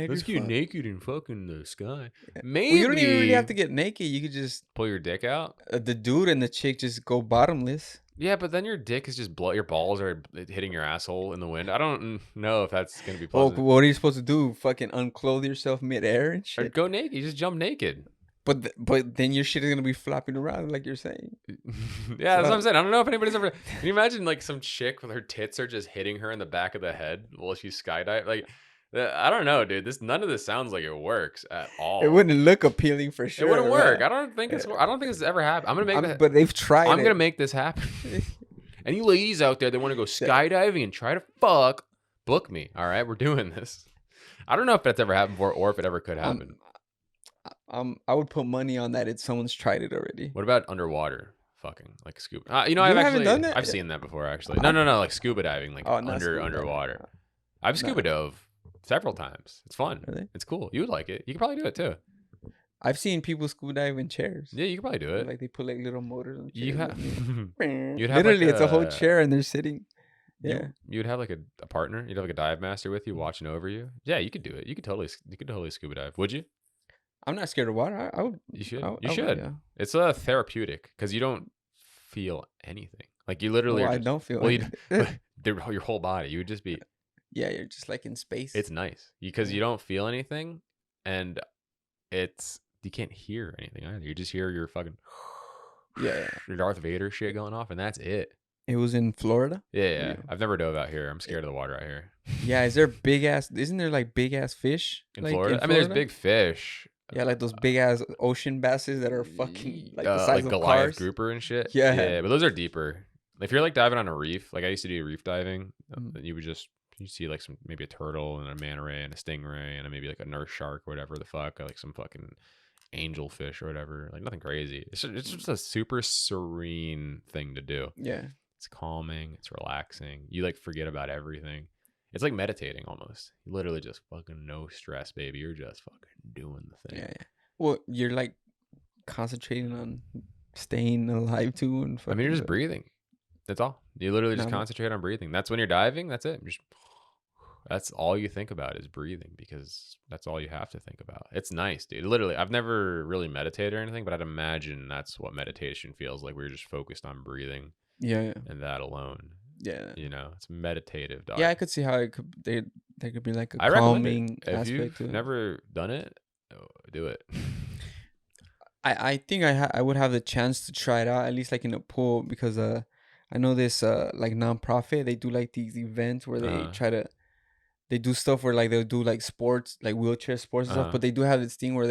let's get naked and fuck in the sky. Maybe Well, you don't even really have to get naked. You could just pull your dick out. the dude and the chick just go bottomless. Yeah, but then your dick is just your balls are hitting your asshole in the wind. I don't know if that's gonna be Well, pleasant. what are you supposed to do? Fucking unclothe yourself midair and Or shit. go naked. You just jump naked. But then your shit is gonna be flopping around like you're saying. Yeah, that's what I'm saying. I don't know if anybody's ever. Can you imagine like some chick with her tits are just hitting her in the back of the head while she's skydiving? Like, I don't know, dude. None of this sounds like it works at all. It wouldn't look appealing for sure. It wouldn't work. right? I don't think it's ever happened. I'm gonna make that. But they've tried. I'm gonna make this happen. Any ladies out there that want to go skydiving and try to fuck, book me. All right, we're doing this. I don't know if that's ever happened before or if it ever could happen. I would put money on that if someone's tried it already. What about underwater fucking, like scuba? I've haven't actually done that? I've seen that before actually. No, like scuba diving, like Oh, not scuba diving. underwater. I've scuba dove several times. It's fun. Really? It's cool. You would like it. You could probably do it too. I've seen people scuba dive in chairs. Yeah, you could probably do it. Like they put like little motors on. You have. You'd have, literally like, it's a whole a- chair and they're sitting. Yeah. You'd have like a partner. You'd have like a dive master with you watching over you. Yeah, you could do it. You could totally scuba dive. Would you? I'm not scared of water. I would. You should. I You would, should. yeah. It's therapeutic because you don't feel anything. Like you literally. Well, are I just- don't feel. Well, anything. your whole body. You would just be. Yeah, you're just like in space. It's nice because you don't feel anything, and you can't hear anything either. You just hear your fucking yeah. your Darth Vader shit going off, and that's it. It was in Florida. Yeah. Yeah. I've never dove out here. I'm scared of the water out here Yeah, is there big ass? Isn't there like big ass fish in like, Florida. I mean, there's big fish. Yeah, like those big ass ocean basses that are fucking like the size like of Goliath cars. grouper and shit. Yeah. Yeah, but those are deeper. If you're like diving on a reef, like I used to do reef diving, Mhm. then you see like maybe a turtle and a manta ray and a stingray and maybe like a nurse shark or whatever the fuck, or like some fucking angelfish or whatever. Like nothing crazy. It's just a super serene thing to do. Yeah. It's calming. It's relaxing. You like forget about everything. It's like meditating almost. You literally just fucking no stress, baby. You're just fucking doing the thing. Yeah. Well, you're like concentrating on staying alive too, and I mean, you're just breathing. That's all. You literally just No. concentrate on breathing. That's when you're diving. That's it. That's all you think about is breathing because that's all you have to think about. It's nice, dude. Literally, I've never really meditated or anything, but I'd imagine that's what meditation feels like. We're just focused on breathing Yeah. and that alone. Yeah. It's meditative, dog. Yeah, I could see how it could. There could be like a I recommend calming it. If aspect you've to it. never done it, do it. I think I would have the chance to try it out at least like in a pool because I know this like nonprofit, they do like these events where they do stuff where like they'll do like sports, like wheelchair sports and stuff, but they do have this thing where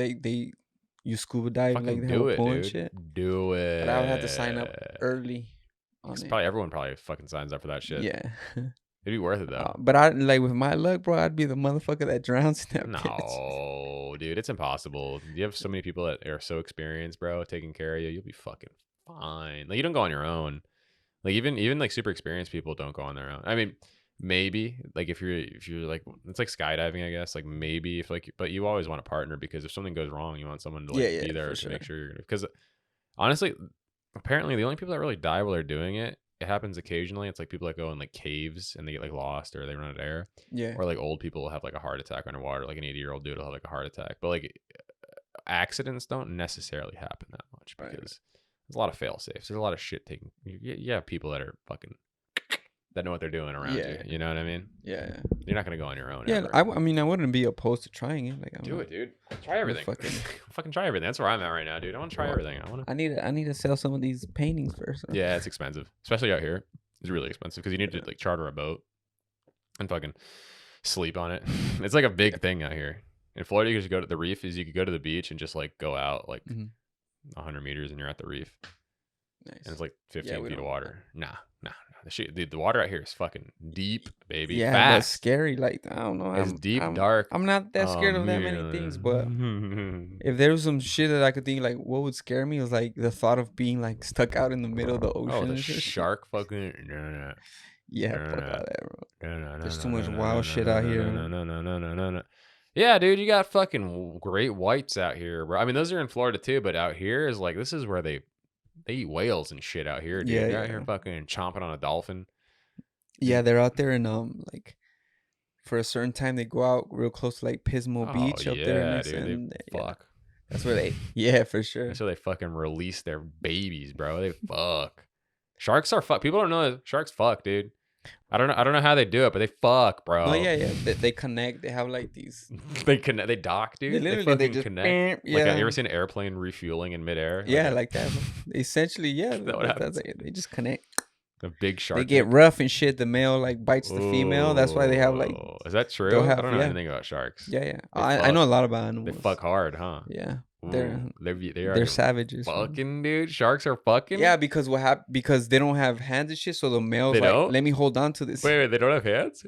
you scuba dive, Fucking like they have do a it, pool and dude. shit. Do it. But I would have to sign up early. on it. Probably everyone probably fucking signs up for that shit. Yeah. It'd be worth it though. But I like with my luck, bro. I'd be the motherfucker that drowns in that bitch. No, dude, it's impossible. You have so many people that are so experienced, bro, taking care of you. You'll be fucking fine. Like you don't go on your own. Like even like super experienced people don't go on their own. I mean, maybe like if you're like it's like skydiving, I guess. Like maybe if like, but you always want a partner because if something goes wrong, you want someone to like be there to make sure you're gonna. Because honestly, apparently the only people that really die while they're doing it. It happens occasionally. It's like people that go in like caves and they get like lost or they run out of air. Yeah. Or like old people will have like a heart attack underwater. Like an 80-year-old dude will have like a heart attack. But like accidents don't necessarily happen that much because there's a lot of fail safes. There's a lot of shit taking. You have people that are fucking that know what they're doing around you. You know what I mean? Yeah. You're not gonna go on your own. Yeah. Ever. I mean, I wouldn't be opposed to trying it. Like, do it, dude. Try everything. Fucking try everything. That's where I'm at right now, dude. I want to try everything. I need to sell some of these paintings first. Yeah, it's expensive, especially out here. It's really expensive because you need to like charter a boat and fucking sleep on it. It's like a big thing out here. In Florida, you could just go to the reef. You could go to the beach and just like go out like 100 meters and you're at the reef. Nice. And it's like 15 feet of water. Nah. The water out here is fucking deep, baby. Yeah, fast. that's scary. Like I don't know. It's deep, dark. I'm not that scared of that many things, but if there was some shit that I could think like, what would scare me is like the thought of being like stuck out in the middle of the ocean. Oh, the shark fucking. Yeah, fuck all that, bro. There's too much wild shit out here. No. Yeah, dude, you got fucking great whites out here, bro. I mean, those are in Florida too, but out here is like this is where they eat whales and shit out here, dude. Yeah, They're out here fucking chomping on a dolphin. Yeah, they're out there and like for a certain time they go out real close to like Pismo Beach up there. Dude, fuck. That's where they for sure. That's where they fucking release their babies, bro. They fuck. Sharks are fuck. People don't know that sharks fuck, dude. I don't know how they do it, but they fuck, bro. Oh yeah. They connect. They have like these. They connect. They dock, dude. They fucking just connect. Yeah. Like, have you ever seen an airplane refueling in midair? Yeah, like that. Essentially, yeah. They just connect. A big shark. They get rough and shit. The male like bites the female. That's why they have like. Is that true? I don't know anything about sharks. Yeah. I know a lot about animals. They fuck hard, huh? Yeah. They're savages. Fucking dude, sharks are fucking. Yeah, because what happened? Because they don't have hands and shit. So the males they like, don't? let me hold on to this. Wait, they don't have hands?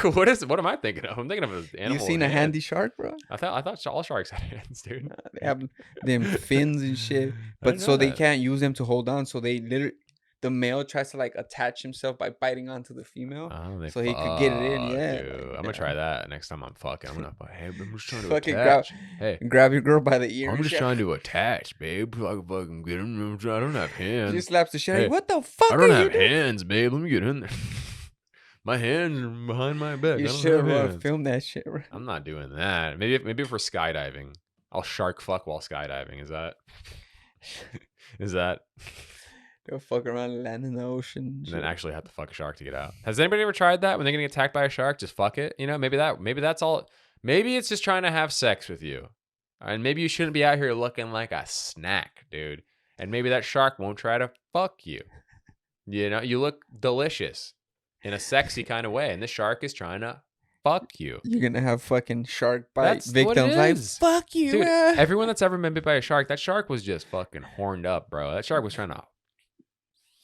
What am I thinking of? I'm thinking of an animal. You seen a handy shark, bro? I thought all sharks had hands, dude. They have them fins and shit, but so they can't use them to hold on. So they literally. The male tries to like attach himself by biting onto the female, so he could get it in. Yeah, dude. I'm gonna try that next time I'm fucking. I'm gonna. Hey, I'm just trying to fucking attach. grab your girl by the ear. I'm just trying to attach, babe. I can fucking get him. I don't have hands. She slaps the shit. Hey, what the fuck? I don't have hands, babe. Let me get in there. My hands are behind my back. You should film that shit. Bro. I'm not doing that. Maybe for skydiving, I'll shark fuck while skydiving. Is that? They'll fuck around and land in the ocean. And then actually have to fuck a shark to get out. Has anybody ever tried that? When they're getting attacked by a shark, just fuck it. You know, maybe that's all. Maybe it's just trying to have sex with you. And maybe you shouldn't be out here looking like a snack, dude. And maybe that shark won't try to fuck you. You know, you look delicious in a sexy kind of way. And this shark is trying to fuck you. You're going to have fucking shark bite victims like, fuck you. Dude, everyone that's ever been bit by a shark, that shark was just fucking horned up, bro. That shark was trying to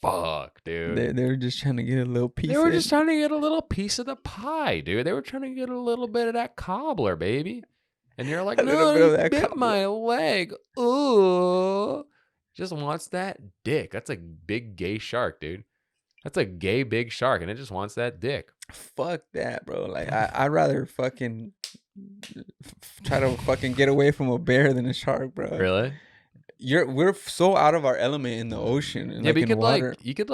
fuck, dude. They were just trying to get a little piece. They were just trying to get a little piece of the pie, dude. They were trying to get a little bit of that cobbler, baby. And you're like, no, you bit my leg. Ooh. Just wants that dick. That's a big gay shark, dude. That's a gay big shark, and it just wants that dick. Fuck that, bro. Like, I'd rather fucking try to fucking get away from a bear than a shark, bro. Really? We're so out of our element in the ocean and yeah, like but in water. you could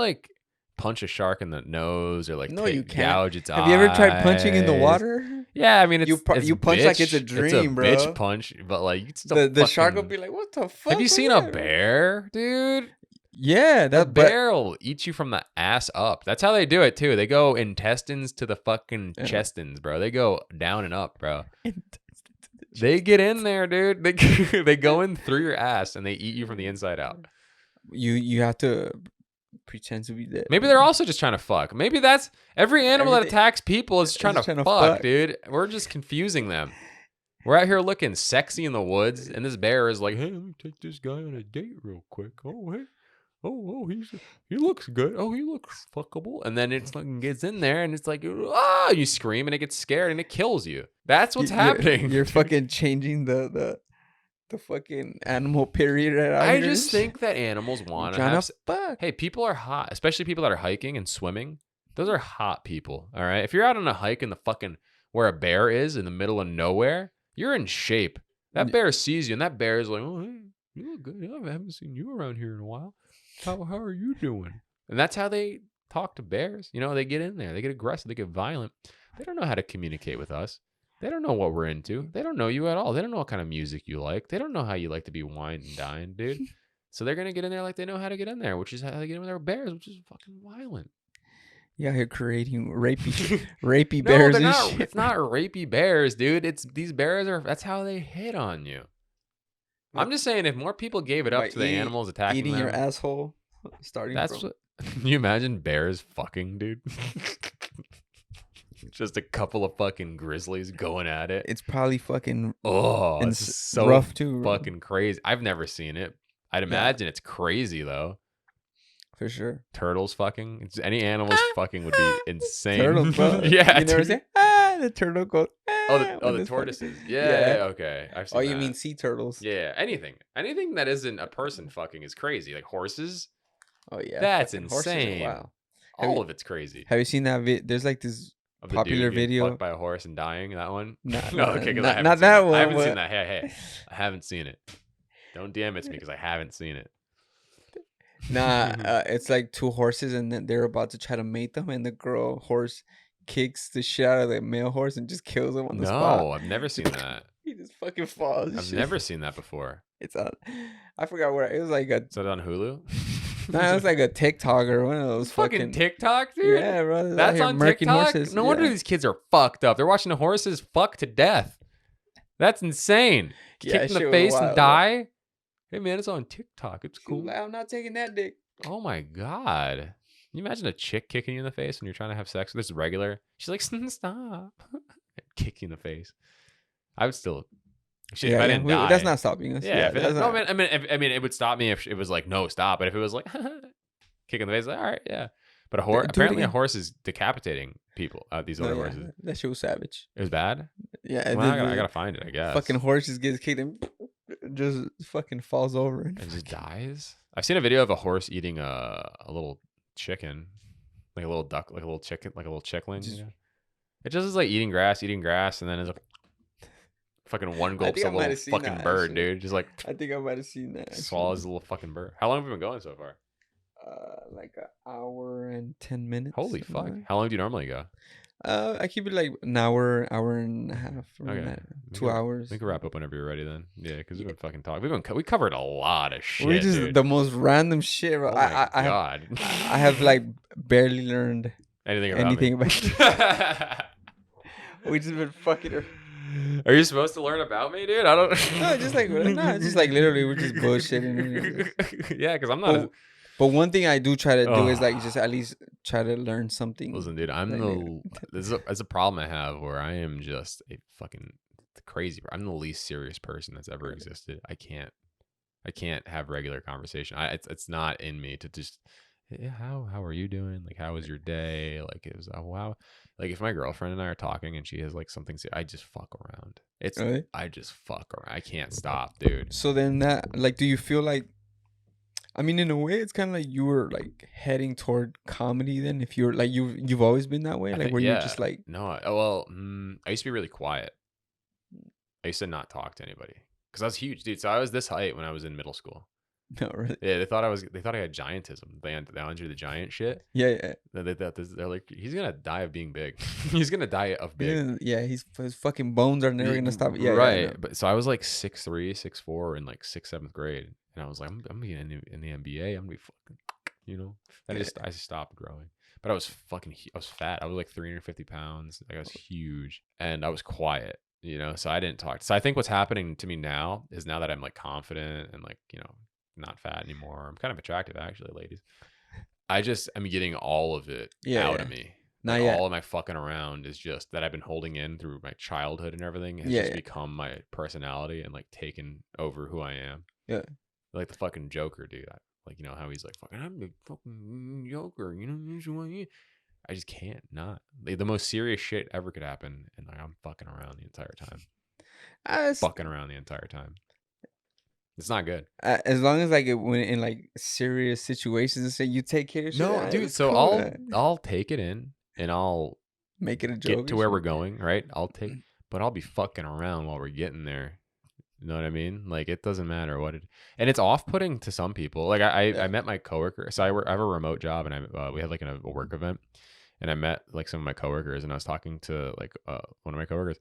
punch a shark in the nose or like no, you can't. Gouge its eyes. Have you ever tried punching in the water? Yeah, I mean it's you punch bitch. like it's a dream, it's a bro. Bitch punch, but like it's the shark will be like, what the fuck? Have you seen a bear, dude? Yeah, that bear will eat you from the ass up. That's how they do it too. They go intestines to the fucking chestins, bro. They go down and up, bro. They get in there, dude. They go in through your ass and they eat you from the inside out. You have to pretend to be dead. Maybe they're also just trying to fuck. Maybe that's every animal that attacks people is trying to fuck, dude. We're just confusing them. We're out here looking sexy in the woods, and this bear is like, hey, let me take this guy on a date real quick. Oh, hey. he looks good. Oh, he looks fuckable. And then it fucking gets in there and it's like, ah, you scream and it gets scared and it kills you. That's what's happening. You're fucking changing the fucking animal period right out I here. just think that animals want to trying have. to fuck. Hey, people are hot, especially people that are hiking and swimming. Those are hot people. All right. If you're out on a hike in the fucking where a bear is in the middle of nowhere, you're in shape. That bear sees you, and that bear is like, "Oh, hey, you look good. I haven't seen you around here in a while. How are you doing?" And that's how they talk to bears. You know, they get in there, they get aggressive, they get violent. They don't know how to communicate with us. They don't know what we're into. They don't know you at all. They don't know what kind of music you like. They don't know how you like to be wined and dined, dude. So they're gonna get in there like they know how to get in there, which is how they get in with their bears, which is fucking violent. Yeah, you're creating rapey No, bears they're and not. shit. It's not rapey bears, dude. It's these bears are. That's how they hit on you. I'm just saying, if more people gave it up By to the animals attacking eating them, your asshole. Starting that's from. what. Can you imagine bears fucking, dude? Just a couple of fucking grizzlies going at it. It's probably fucking Oh, and it's so rough too, bro. fucking crazy. I've never seen it. I'd imagine it's crazy though. For sure. Turtles fucking. Any animals fucking would be insane. Turtles, bro. Yeah. You never dude. say the turtle goes. Oh, when the it's fucking- tortoises. Yeah. Okay. I've seen Oh, you that. mean sea turtles? Yeah. Anything that isn't a person fucking is crazy. Like horses. Oh yeah. That's fucking horses are insane. Wow. All of it's crazy. Have you seen that? There's like this Of the popular dude getting video. fucked by a horse and dying. That one. No, No. Okay. 'Cause I haven't not seen that it. one. I haven't but- seen that. Hey. I haven't seen it. Don't DM it to me because I haven't seen it. Nah, it's like two horses, and then they're about to try to mate them, and the girl horse kicks the shit out of the male horse and just kills him on the spot. No, I've never seen that. He just fucking falls. I've never seen that before. It's on. I forgot where it was. Like a. Is that on Hulu? Nah, it was like a TikTok or one of those fucking fucking. TikTok, dude. Yeah, bro. That's on TikTok. Horses. No wonder yeah. these kids are fucked up. They're watching the horses fuck to death. That's insane. Yeah, Kick in shit the was face wild, and bro. die. Hey man, it's on TikTok. It's She was cool. like, I'm not taking that dick. Oh my god. Can you imagine a chick kicking you in the face when you're trying to have sex? This is regular. She's like, stop. Kick you in the face. I would still. Shit, if I didn't die. That's not stopping us. Yeah, if it, that's no, not- I mean, it would stop me if it was like no stop. But if it was like kick in the face, like, all right, yeah. But a horse, Do it apparently, a again. horse is decapitating people. These No, other yeah, horses. that shit was savage. It was bad. Yeah, Well, I gotta find it. I guess. fucking horse just gets kicked and just fucking falls over and and just dies. I've seen a video of a horse eating a little chicken, like a little duck, like a little chicken, like a little chickling. Just- you know? It just is like eating grass, and then it's like fucking one gulps think I a might little have seen fucking that, bird, actually. dude. Just like I think I might have seen that. actually. swallows a little fucking bird. How long have we been going so far? Like an hour and 10 minutes. Holy something fuck! like How long do you normally go? that. I keep it like an hour and a half. Or Okay. that, We 2 can- hours. We can wrap up whenever you're ready, then. Yeah, because we've been fucking talking. We covered a lot of shit, We just dude. the most random shit, bro. Oh my I god! have like barely learned anything about anything me. about. We just been fucking. Are you supposed to learn about me, dude? I don't. No, just like no, it's just like literally we're just bullshitting. Yeah, because I'm not. But, but one thing I do try to do is Ugh. like just at least try to learn something. Listen, dude, I'm Like, there's a problem I have where I am just a fucking crazy. I'm the least serious person that's ever existed. I can't have regular conversation. It's not in me to just. Yeah, how are you doing? Like, how was your day? Like, it was wow. Like, if my girlfriend and I are talking and she has like something, I just fuck around. Really? I just fuck around. I can't stop, dude. So then that like, do you feel like? I mean, in a way, it's kind of like you were like heading toward comedy. Then, if you're like you've always been that way, I like think- where you're yeah. just like No, I used to be really quiet. I used to not talk to anybody because I was huge, dude. So I was this height when I was in middle school. no, really, Yeah, they thought I had giantism. The Andre the Giant shit. yeah. They're like, he's gonna die of being big. He's gonna die of big. Yeah, his fucking bones are never gonna stop. Yeah, right. Yeah, I know. But so I was like 6'3", 6'4", in like 6th, 7th grade, and I was like, I'm gonna be in the NBA. I'm gonna be fucking, you know. Then I just stopped growing. But I was I was fat. I was like 350 pounds. Like I was huge, and I was quiet. You know, so I didn't talk. So I think what's happening to me now is now that I'm like confident and like, you know, not fat anymore. I'm kind of attractive actually, ladies. I'm getting all of it out of me. Not Like, yet. all of my fucking around is just that I've been holding in through my childhood and everything has Yeah, just yeah. become my personality and like taken over who I am. Yeah. Like the fucking Joker, dude. Like, you know how he's like, fucking, I'm the fucking Joker, you know. I just can't not. Like, the most serious shit ever could happen, and like I'm fucking around the entire time. Fucking around the entire time. It's not good. As long as like when in like serious situations and say you take care of shit, No, dude. it's So cool. I'll take it in, and I'll Make it a joke. get to where we're going, right? But I'll be fucking around while we're getting there. You know what I mean? Like, it doesn't matter what it, and it's off-putting to some people. Like, I met my coworker. So I have a remote job, and we had like a work event, and I met like some of my coworkers, and I was talking to like one of my coworkers,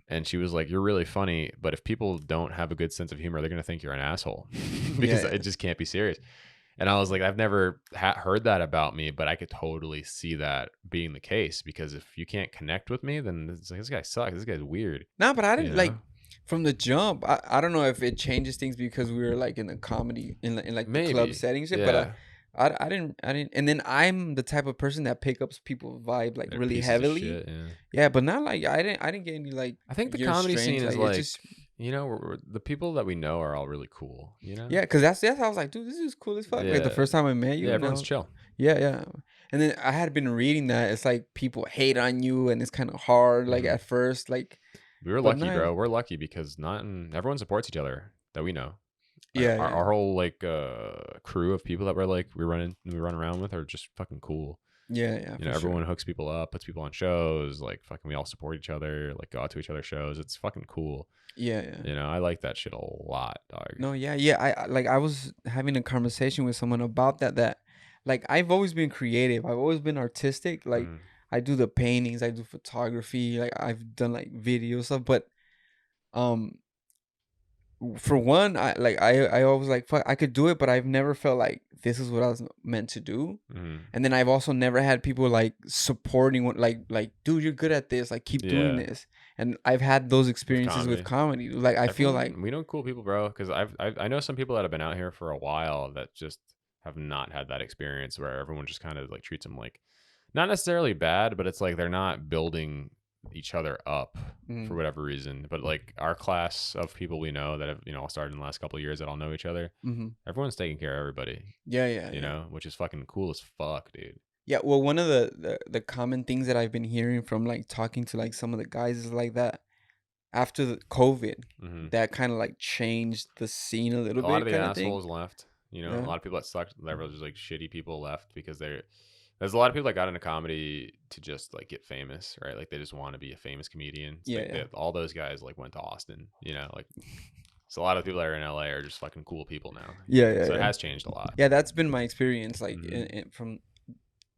and she was like, "You're really funny, but if people don't have a good sense of humor, they're gonna think you're an asshole because it just can't be serious." And I was like, I've never heard that about me, but I could totally see that being the case, because if you can't connect with me, then it's like, this guy sucks. This guy's weird. No, but I You didn't know? like from the jump. I don't know if it changes things because we were like in the comedy in like the club Maybe. setting shit. Yeah. But I didn't. And then I'm the type of person that pick up people's vibe like They're really pieces of heavily. shit, yeah. Yeah, but not like I didn't get any like. I think the you're comedy strange, scene is it's like, just you know, the people that we know are all really cool. You know? yeah, because that's I was like, dude, this is cool as fuck. Like the Yeah. first time I met you, Yeah, and I everyone's was- chill. yeah. And then I had been reading that it's like people hate on you, and it's kind of hard. Like Mhm. at first, like We were but lucky, now- bro. We're lucky because everyone supports each other that we know. yeah, Our whole like crew of people that we run around with are just fucking cool. yeah. You know, everyone hooks people up, puts people on shows. Like, fucking, we all support each other. Like, go out to each other's shows. It's fucking cool. Yeah. You know, I like that shit a lot, dog. No, yeah. I was having a conversation with someone about that like I've always been creative. I've always been artistic. Like Mhm. I do the paintings, I do photography, like I've done like video stuff, but um for one, I always like fuck I could do it, but I've never felt like this is what I was meant to do. Mhm. And then I've also never had people like supporting what like dude, you're good at this, like keep doing Yeah. this. And I've had those experiences with comedy. Like I feel like we know cool people, bro. Because I know some people that have been out here for a while that just have not had that experience where everyone just kind of like treats them like, not necessarily bad, but it's like they're not building each other up for whatever reason. But like our class of people we know that have, you know, all started in the last couple of years that all know each other, everyone's taking care of everybody. yeah. You know, which is fucking cool as fuck, dude. Yeah, well, one of the common things that I've been hearing from like talking to like some of the guys is like that after the COVID, Mhm. that kind of like changed the scene a little A lot bit. of the Kind of thing. assholes left. You know, Yeah. a lot of people that sucked. There was just like shitty people left because there's a lot of people that got into comedy to just like get famous, right? Like they just want to be a famous comedian. It's like all those guys like went to Austin, you know, like, so a lot of people that are in LA are just fucking cool people now. Yeah. So it has changed a lot. Yeah, that's been my experience. Like Mhm.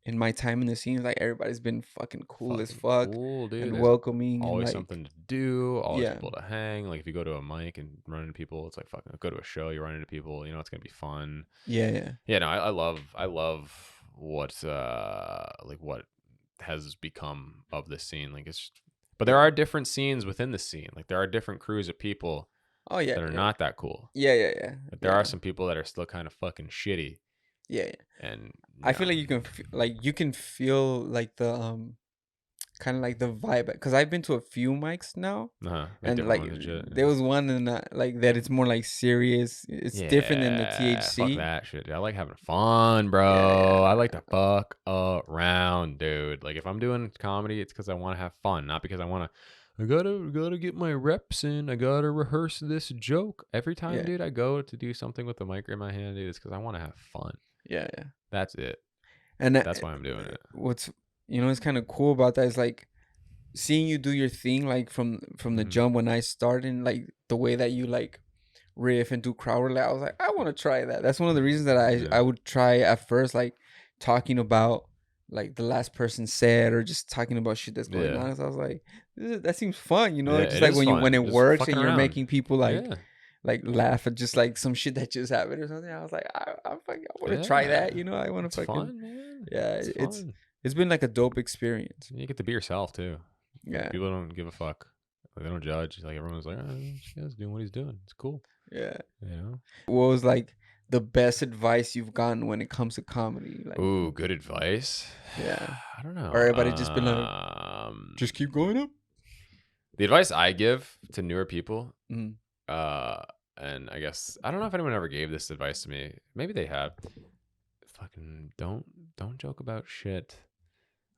in my time in the scene, like everybody's been fucking cool as Fucking fuck cool, dude. and There's welcoming. always and, like, something to do, always Yeah. people to hang. Like if you go to a mic and run into people, it's like fucking go to a show, you run into people, you know, it's gonna be fun. Yeah. Yeah, no, I love what like what has become of this scene. Like but there are different scenes within the scene. Like there are different crews of people Oh yeah. that are not that cool. Yeah. But there are some people that are still kind of fucking shitty. Yeah. And I feel like you can feel like the kind of like the vibe, because I've been to a few mics now, and like there was one in that like that it's more like serious. It's different than the THC. Fuck that shit. I like having fun, bro. I like to fuck around, dude. Like if I'm doing comedy, it's because I want to have fun, not because I want to. I gotta get my reps in. I gotta rehearse this joke every time, dude. I go to do something with the mic in my hand, dude. It's because I want to have fun. Yeah. That's it. And that's why I'm doing it. What's what's kind of cool about that is like seeing you do your thing, like from the jump when I started, and like the way that you like riff and do crowd work. Like, I was like, I want to try that. That's one of the reasons that I would try at first, like talking about like the last person said or just talking about shit that's going on. So I was like, that seems fun, you know? Just like when it works and you're making people like laugh at just like some shit that just happened or something. I was like, I want to try that, you know? I want to fucking fun, man. Yeah, it's been like a dope experience. You get to be yourself too. Yeah, people don't give a fuck. Like, they don't judge. Like everyone's like, oh, this guy's doing what he's doing. It's cool. Yeah, you know. What was like the best advice you've gotten when it comes to comedy? Like, ooh, good advice. Yeah, I don't know. Or everybody just been like, just keep going up. The advice I give to newer people, and I guess I don't know if anyone ever gave this advice to me. Maybe they have. Fucking don't joke about shit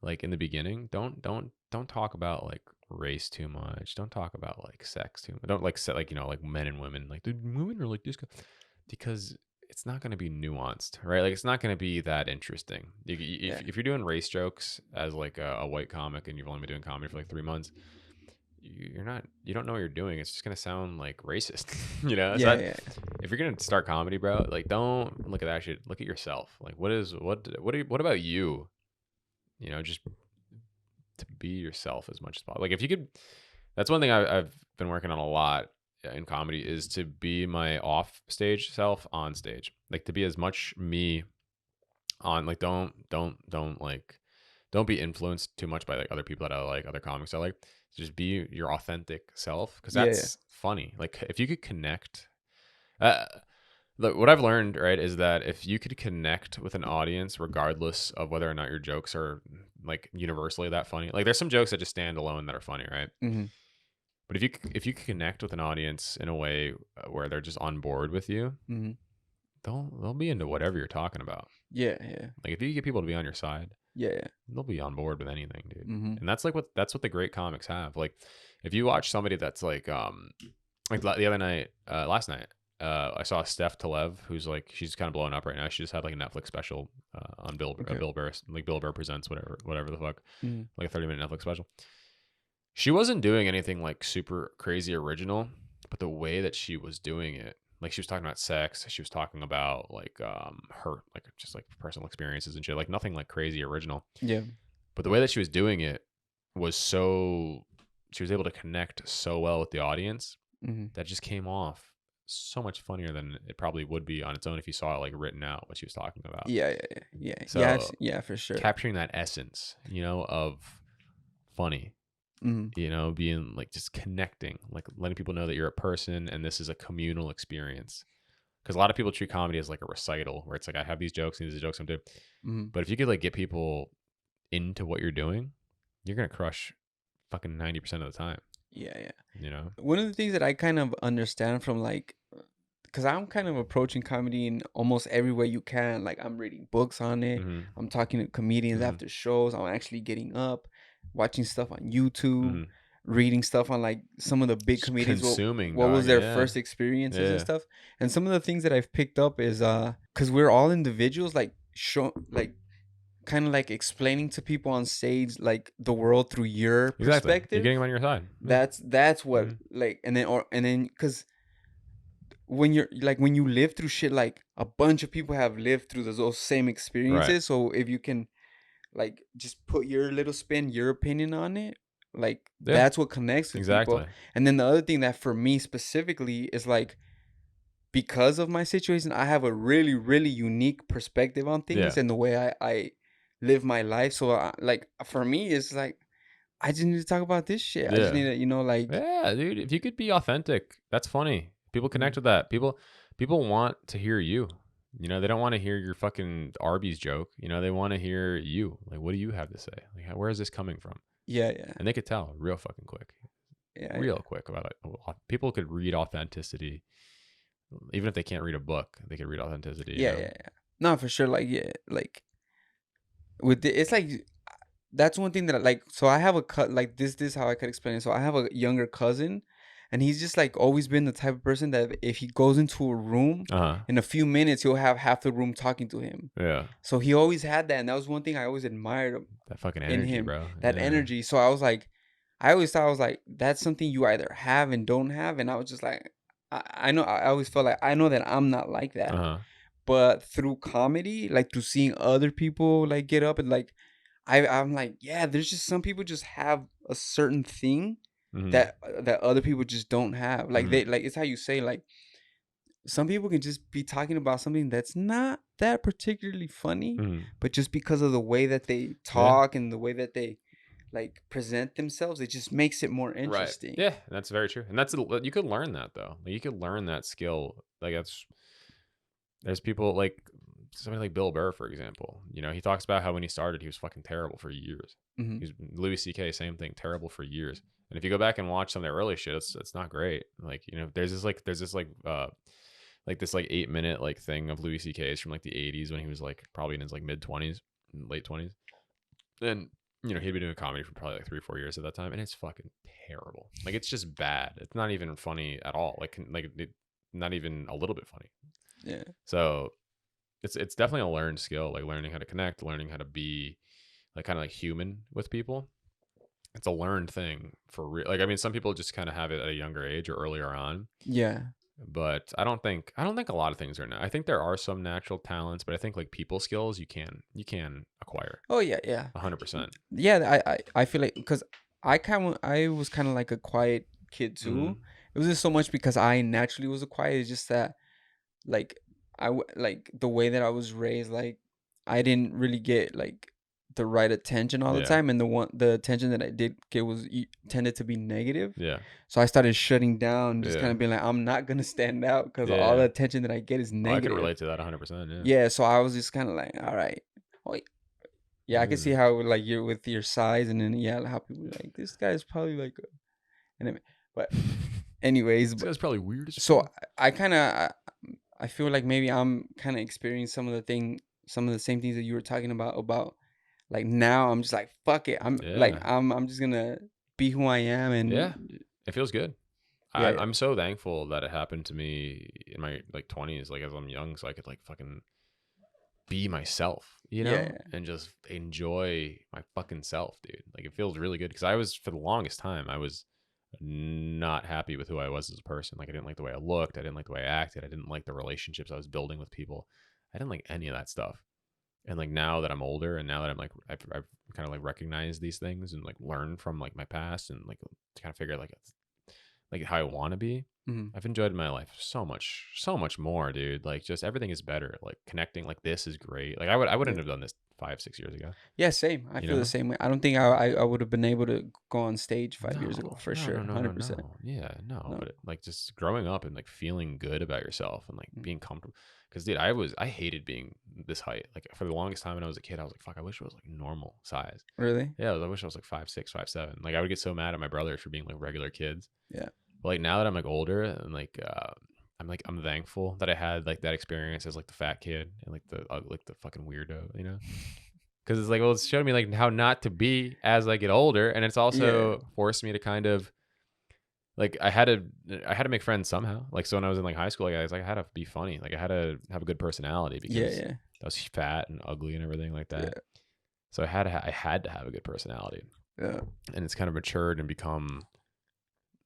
like in the beginning. Don't talk about like race too much. Don't talk about like sex too much. Don't like set like like men and women like the women are like this guy, because it's not going to be nuanced, right? Like it's not going to be that interesting. If you're doing race jokes as like a white comic and you've only been doing comedy for like 3 months, you don't know what you're doing. It's just gonna sound like racist. It's Yeah, not, yeah, if you're gonna start comedy, bro, like don't look at that shit. Look at yourself. Like what about you? Just to be yourself as much as possible. Like if you could, that's one thing I've been working on a lot in comedy, is to be my off stage self on stage. Like to be as much me on, like don't be influenced too much by like other people that I like, other comics I like. Just be your authentic self, because yeah, that's funny. Like if you could connect, look, what I've learned, right, is that if you could connect with an audience, regardless of whether or not your jokes are like universally that funny, like there's some jokes that just stand alone that are funny, right? mm-hmm. But if you could connect with an audience in a way where they're just on board with you, Mm-hmm. they'll be into whatever you're talking about. Yeah, yeah, Like if you get people to be on your side, yeah, yeah. they'll be on board with anything, dude. Mm-hmm. And that's what the great comics have. Like if you watch somebody that's like the other night, last night, I saw Steph Talev, who's like, she's kind of blowing up right now. She just had like a Netflix special on Bill Burr, like Bill Burr Presents, whatever the fuck, Mm-hmm. like a 30-minute Netflix special. She wasn't doing anything like super crazy original, but the way that she was doing it, like she was talking about sex, she was talking about like her like just like personal experiences and shit, like nothing like crazy original. Yeah. But the way that she was doing it was she was able to connect so well with the audience Mm-hmm. that just came off so much funnier than it probably would be on its own if you saw it like written out, what she was talking about. Yeah, yeah. So Yeah, for sure. capturing that essence, of funny, Mm-hmm. being like just connecting, like letting people know that you're a person and this is a communal experience. Because a lot of people treat comedy as like a recital where it's like, I have these jokes and these are the jokes I'm doing. Mm-hmm. But if you could like get people into what you're doing, you're going to crush fucking 90% of the time, Yeah, yeah. One of the things that I kind of understand from like, because I'm kind of approaching comedy in almost every way you can. Like I'm reading books on it. Mm-hmm. I'm talking to comedians Mhm. after shows. I'm actually getting up, watching stuff on YouTube, Mhm. reading stuff on like some of the big Just comedians. consuming, What was dog, their yeah. first experiences and Yeah. stuff. And some of the things that I've picked up is because we're all individuals, like kind of like explaining to people on stage like the world through your Exactly. You're perspective. getting them on your side. Yeah. That's what Mhm. like, and then because when you live through shit, like a bunch of people have lived through those same experiences. Right. So if you can like just put your little spin, your opinion on it, like Yeah. that's what connects with Exactly. people. And then the other thing that for me specifically is like, because of my situation, I have a really, really unique perspective on things Yeah. and the way I live my life. So like for me, it's like I just need to talk about this shit. I just need Yeah. to, like, Yeah, dude. If you could be authentic, that's funny. People connect with that. People want to hear you. They don't want to hear your fucking Arby's joke. They want to hear you. Like, what do you have to say? Like, where is this coming from? yeah, yeah, And they could tell real fucking quick. yeah, Real quick about it. People could read authenticity. Even if they can't read a book, they could read authenticity. yeah, yeah. No, for sure. Like, yeah, like with it's like that's one thing that I like. So I have a cut like this. This is how I could explain it. So I have a younger cousin, and he's just like always been the type of person that if he goes into a room, in a few minutes he'll have half the room talking to him. Yeah. So he always had that, and that was one thing I always admired That fucking in energy, him. bro. That energy. So I was like, I always thought I was like, that's something you either have and don't have, and I was just like, I know. I always felt like I know that I'm not like that. But through comedy, like through seeing other people like get up and like, I'm like, yeah, there's just some people just have a certain thing that other people just don't have. Like they like, it's how you say, like some people can just be talking about something that's not that particularly funny, but just because of the way that they talk and the way that they like present themselves, it just makes it more interesting. Right. Yeah, that's very true. And you could learn that though. Like, you could learn that skill. Like there's people like somebody like Bill Burr, for example. You know, he talks about how when he started, he was fucking terrible for years. Mhm. He's Louis C.K. Same thing, terrible for years. And if you go back and watch some of their early shit, it's not great. Like, you know, there's this 8-minute like thing of Louis C.K.'s from like the 80s when he was like probably in his like mid 20s, late 20s. And you know, he'd been doing comedy for probably like 3-4 years at that time, and it's fucking terrible. Like, it's just bad. It's not even funny at all. Not even a little bit funny. Yeah. So it's definitely a learned skill, like learning how to connect, learning how to be like kind of like human with people. It's a learned thing for real. Like, I mean, some people just kind of have it at a younger age or earlier on. Yeah. But I don't think a lot of things are now. I think there are some natural talents, but I think like people skills you can acquire Oh yeah, yeah. 100%. Yeah, I feel like because I was kind of like a quiet kid too. Mhm. It wasn't so much because I naturally was a quiet. It's just that like like the way that I was raised, like I didn't really get like the right attention all the Yeah. time, and the attention that I did get was tended to be negative. Yeah. So I started shutting down, just Yeah. kind of being like, I'm not gonna stand out because Yeah, all the yeah. attention that I get is Oh, I negative. can relate to that 100%. Yeah. Yeah, so I was just kind of like, all right. Oh, yeah, I can see how like you're with your size, and then how people are like, this guy's probably like, but anyways, This guy's probably weird as so fuck. I kind of I feel like maybe I'm kind of experiencing some of the same things that you were talking about like now I'm just like fuck it, Yeah. I'm just gonna be who I am, and Yeah. It feels good. Yeah. I'm so thankful that it happened to me in my like 20s, like as I'm young, so I could like fucking be myself, you know, Yeah. and just enjoy my fucking self, dude. Like, it feels really good because I was, for the longest time, I was not happy with who I was as a person. Like, I didn't like the way I looked, I didn't like the way I acted, I didn't like the relationships I was building with people. I didn't like any of that stuff. And like now that I'm older, and now that I'm like I've kind of like recognized these things and like learned from like my past, and like to kind of figure out like how I want to be. Mhm. I've enjoyed my life so much more, dude. Like, just everything is better. Like, connecting like this is great. Like, I wouldn't have done this 5-6 years ago. Yeah, same. I You feel know? the same way. I don't think I would have been able to go on stage 5 years ago for sure, 100%. No. Yeah, no. No. But like, just growing up and like feeling good about yourself and like Mm. being comfortable. Because, dude, I hated being this height. Like, for the longest time when I was a kid, I was like, fuck, I wish I was like normal size. Really? Yeah, I wish I was like 5'6", 5'7". Like, I would get so mad at my brothers for being like regular kids. Yeah. But like now that I'm like older and like I'm thankful that I had like that experience as like the fat kid and like the fucking weirdo, you know? Because it's like, well, it's showed me like how not to be as I get older, and it's also forced me to kind of like I had to make friends somehow. Like, so when I was in like high school, like I had to be funny, like I had to have a good personality because I was fat and ugly and everything like that. Yeah. So I had to have a good personality. Yeah. And it's kind of matured and become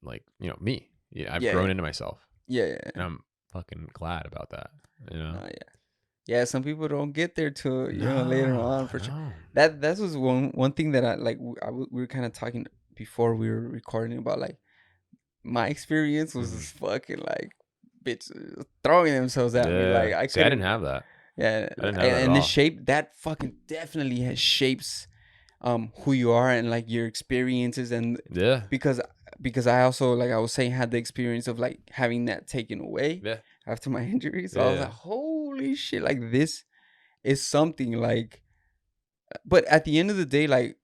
like, you know, me. Yeah, I've grown into myself. Yeah. And I'm fucking glad about that. You know? Yeah, some people don't get there till later on for sure. No. That was one thing that I like. We were kind of talking before we were recording about like my experience was just fucking like bitches throwing themselves at me. Like I didn't have that. Yeah, I didn't have that at and the all. shape that fucking definitely shapes who you are and like your experiences, and because I also, like I was saying, had the experience of like having that taken away after my injury. So I was like, holy shit, like this is something like, but at the end of the day, like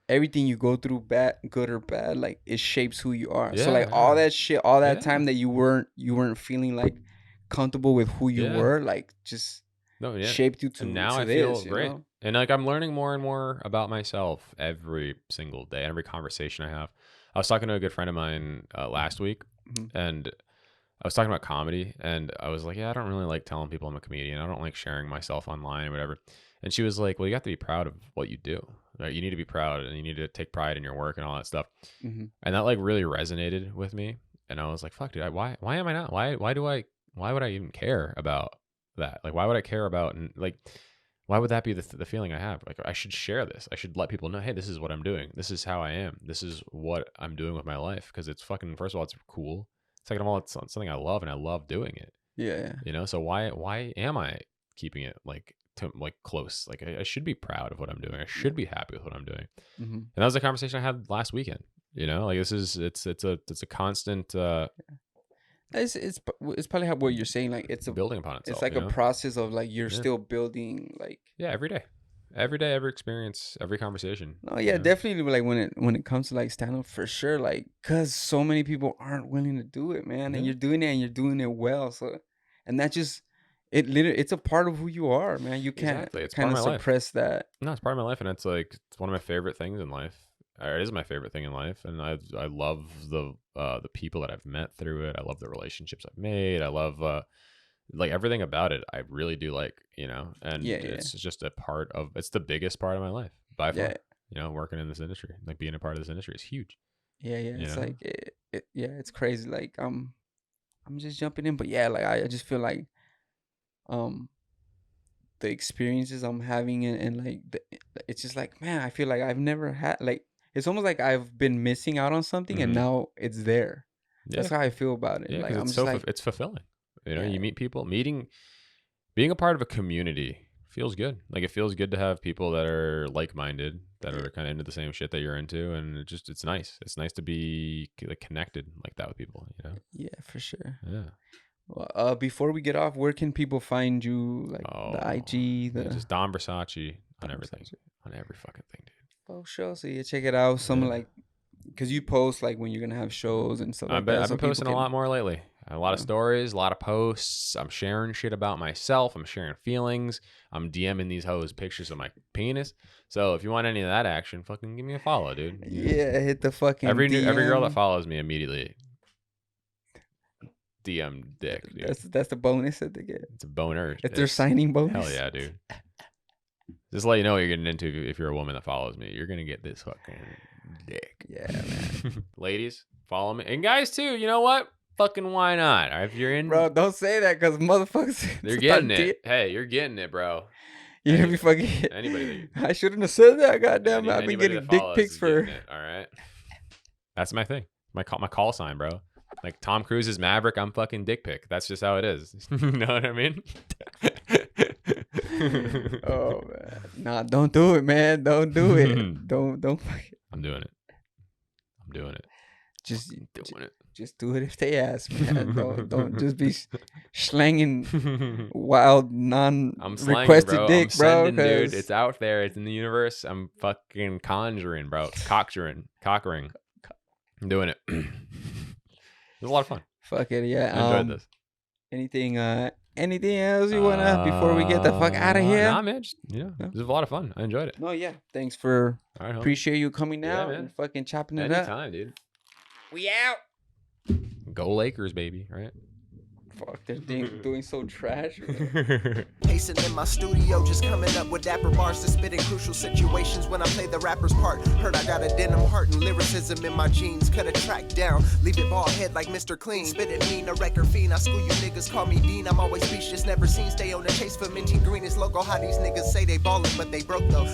everything you go through, bad, good or bad, like it shapes who you are. So like all that shit, all that time that you weren't feeling like comfortable with who you were, like just shaped you to and now to I this, feel you great. know? And like I'm learning more and more about myself every single day, every conversation I have. I was talking to a good friend of mine last week, and I was talking about comedy, and I was like, yeah, I don't really like telling people I'm a comedian. I don't like sharing myself online or whatever. And she was like, well, you have to be proud of what you do. Right? You need to be proud, and you need to take pride in your work and all that stuff. And that like really resonated with me. And I was like, fuck, dude, why am I not? Why would I even care about that? Like, why would I care about, and like, why would that be the feeling I have? Like, I should share this. I should let people know, hey, this is what I'm doing. This is how I am. This is what I'm doing with my life. Because it's fucking, first of all, it's cool. Second of all, it's something I love, and I love doing it. Yeah. You know, so why am I keeping it like close? Like, I should be proud of what I'm doing. I should be happy with what I'm doing. And that was a conversation I had last weekend. You know, like it's a constant. It's probably what you're saying. Like it's building upon itself. it's like you a know? process of like you're Yeah. still building. Like Yeah, every day, every experience, every conversation. no, you yeah, know? definitely. Like when it comes to like stand up, for sure. Like because so many people aren't willing to do it, man, and Yeah. you're doing it and you're doing it well. So, and that just it's a part of who you are, man. You can't Exactly. It's kind part of of my life. suppress that. No, it's part of my life, and it's like it's one of my favorite things in life. Or it is my favorite thing in life, and I love the people that I've met through it. I love the relationships I've made. I love like everything about it. I really do like, and Yeah, it's just a part of. It's the biggest part of my life by far. Yeah. Working in this industry, like being a part of this industry is huge. Yeah, yeah. You It's know? like it's crazy. Like I'm just jumping in, but yeah, like I just feel like um the experiences I'm having and like it's just like, man, I feel like I've never had like it's almost like I've been missing out on something and Mhm. now it's there. Yeah, That's how I feel about it. yeah, Like because I'm it's just like it's fulfilling. Yeah. You meet people, being a part of a community feels good. Like it feels good to have people that are like-minded, that are kind of into the same shit that you're into, and it's nice. It's nice to be like connected like that with people. yeah, for sure. Yeah. Well, before we get off, where can people find you? Like the IG, yeah, just Dom Versaci on Dom everything, Versace. on every fucking thing, dude. Oh, show. So you check it out. Some Yeah. like, cause you post like when you're gonna have shows and stuff like I've been that. So people posting a can- lot more lately. A lot of Yeah. stories, a lot of posts. I'm sharing shit about myself. I'm sharing feelings. I'm DMing these hoes pictures of my penis. So if you want any of that action, fucking give me a follow, dude. Yeah, hit the fucking Every girl that DM. follows me immediately DM dick, dude. That's the bonus that they get. It's a boner. If they're signing bonus. Hell yeah, dude. Just let you know what you're getting into if you're a woman that follows me. You're gonna get this fucking dick. Yeah, man. Ladies, follow me. And guys too, you know what? Fucking why not? All right, if you're in Bro, don't say that because motherfuckers. they're getting it. Hey, you're getting it, bro. You're gonna be fucking. Anybody I shouldn't have said that. Goddamn, I've been anybody getting that dick follows pics is for. getting it, all right. That's my thing. My call sign, bro. Like Tom Cruise's Maverick, I'm fucking dick pic. That's just how it is. You know what I mean? Oh man, nah, don't do it, man. Don't do it. don't. I'm doing it. I'm doing it. Just Doing it. Just do it if they ask, man. Don't just be slanging wild, I'm slanging, non-requested bro. dick, I'm bro. sending, dude. 'cause- It's out there. It's in the universe. I'm fucking conjuring, bro. Cockering. I'm doing it. It was a lot of fun. Fuck it, yeah. I enjoyed this. Anything else you wanna before we get the fuck out of here? Nah, man. Just, No? this was a lot of fun. I enjoyed it. No, yeah. Thanks for All right, homie. appreciate you coming Yeah, out man. and fucking chopping it up. Anytime, dude. We out. Go Lakers, baby. Right? Fuck, they're doing so trash. Pacing in my studio, just coming up with dapper bars to spit in crucial situations when I play the rapper's part. Heard I got a denim heart and lyricism in my jeans. Cut a track down, leave it bald head like Mr. Clean. Spit it mean, a record fiend. I school you niggas, call me Dean. I'm always speechless, never seen. Stay on the chase for minty green. It's local how these niggas say they ballin', but they broke though.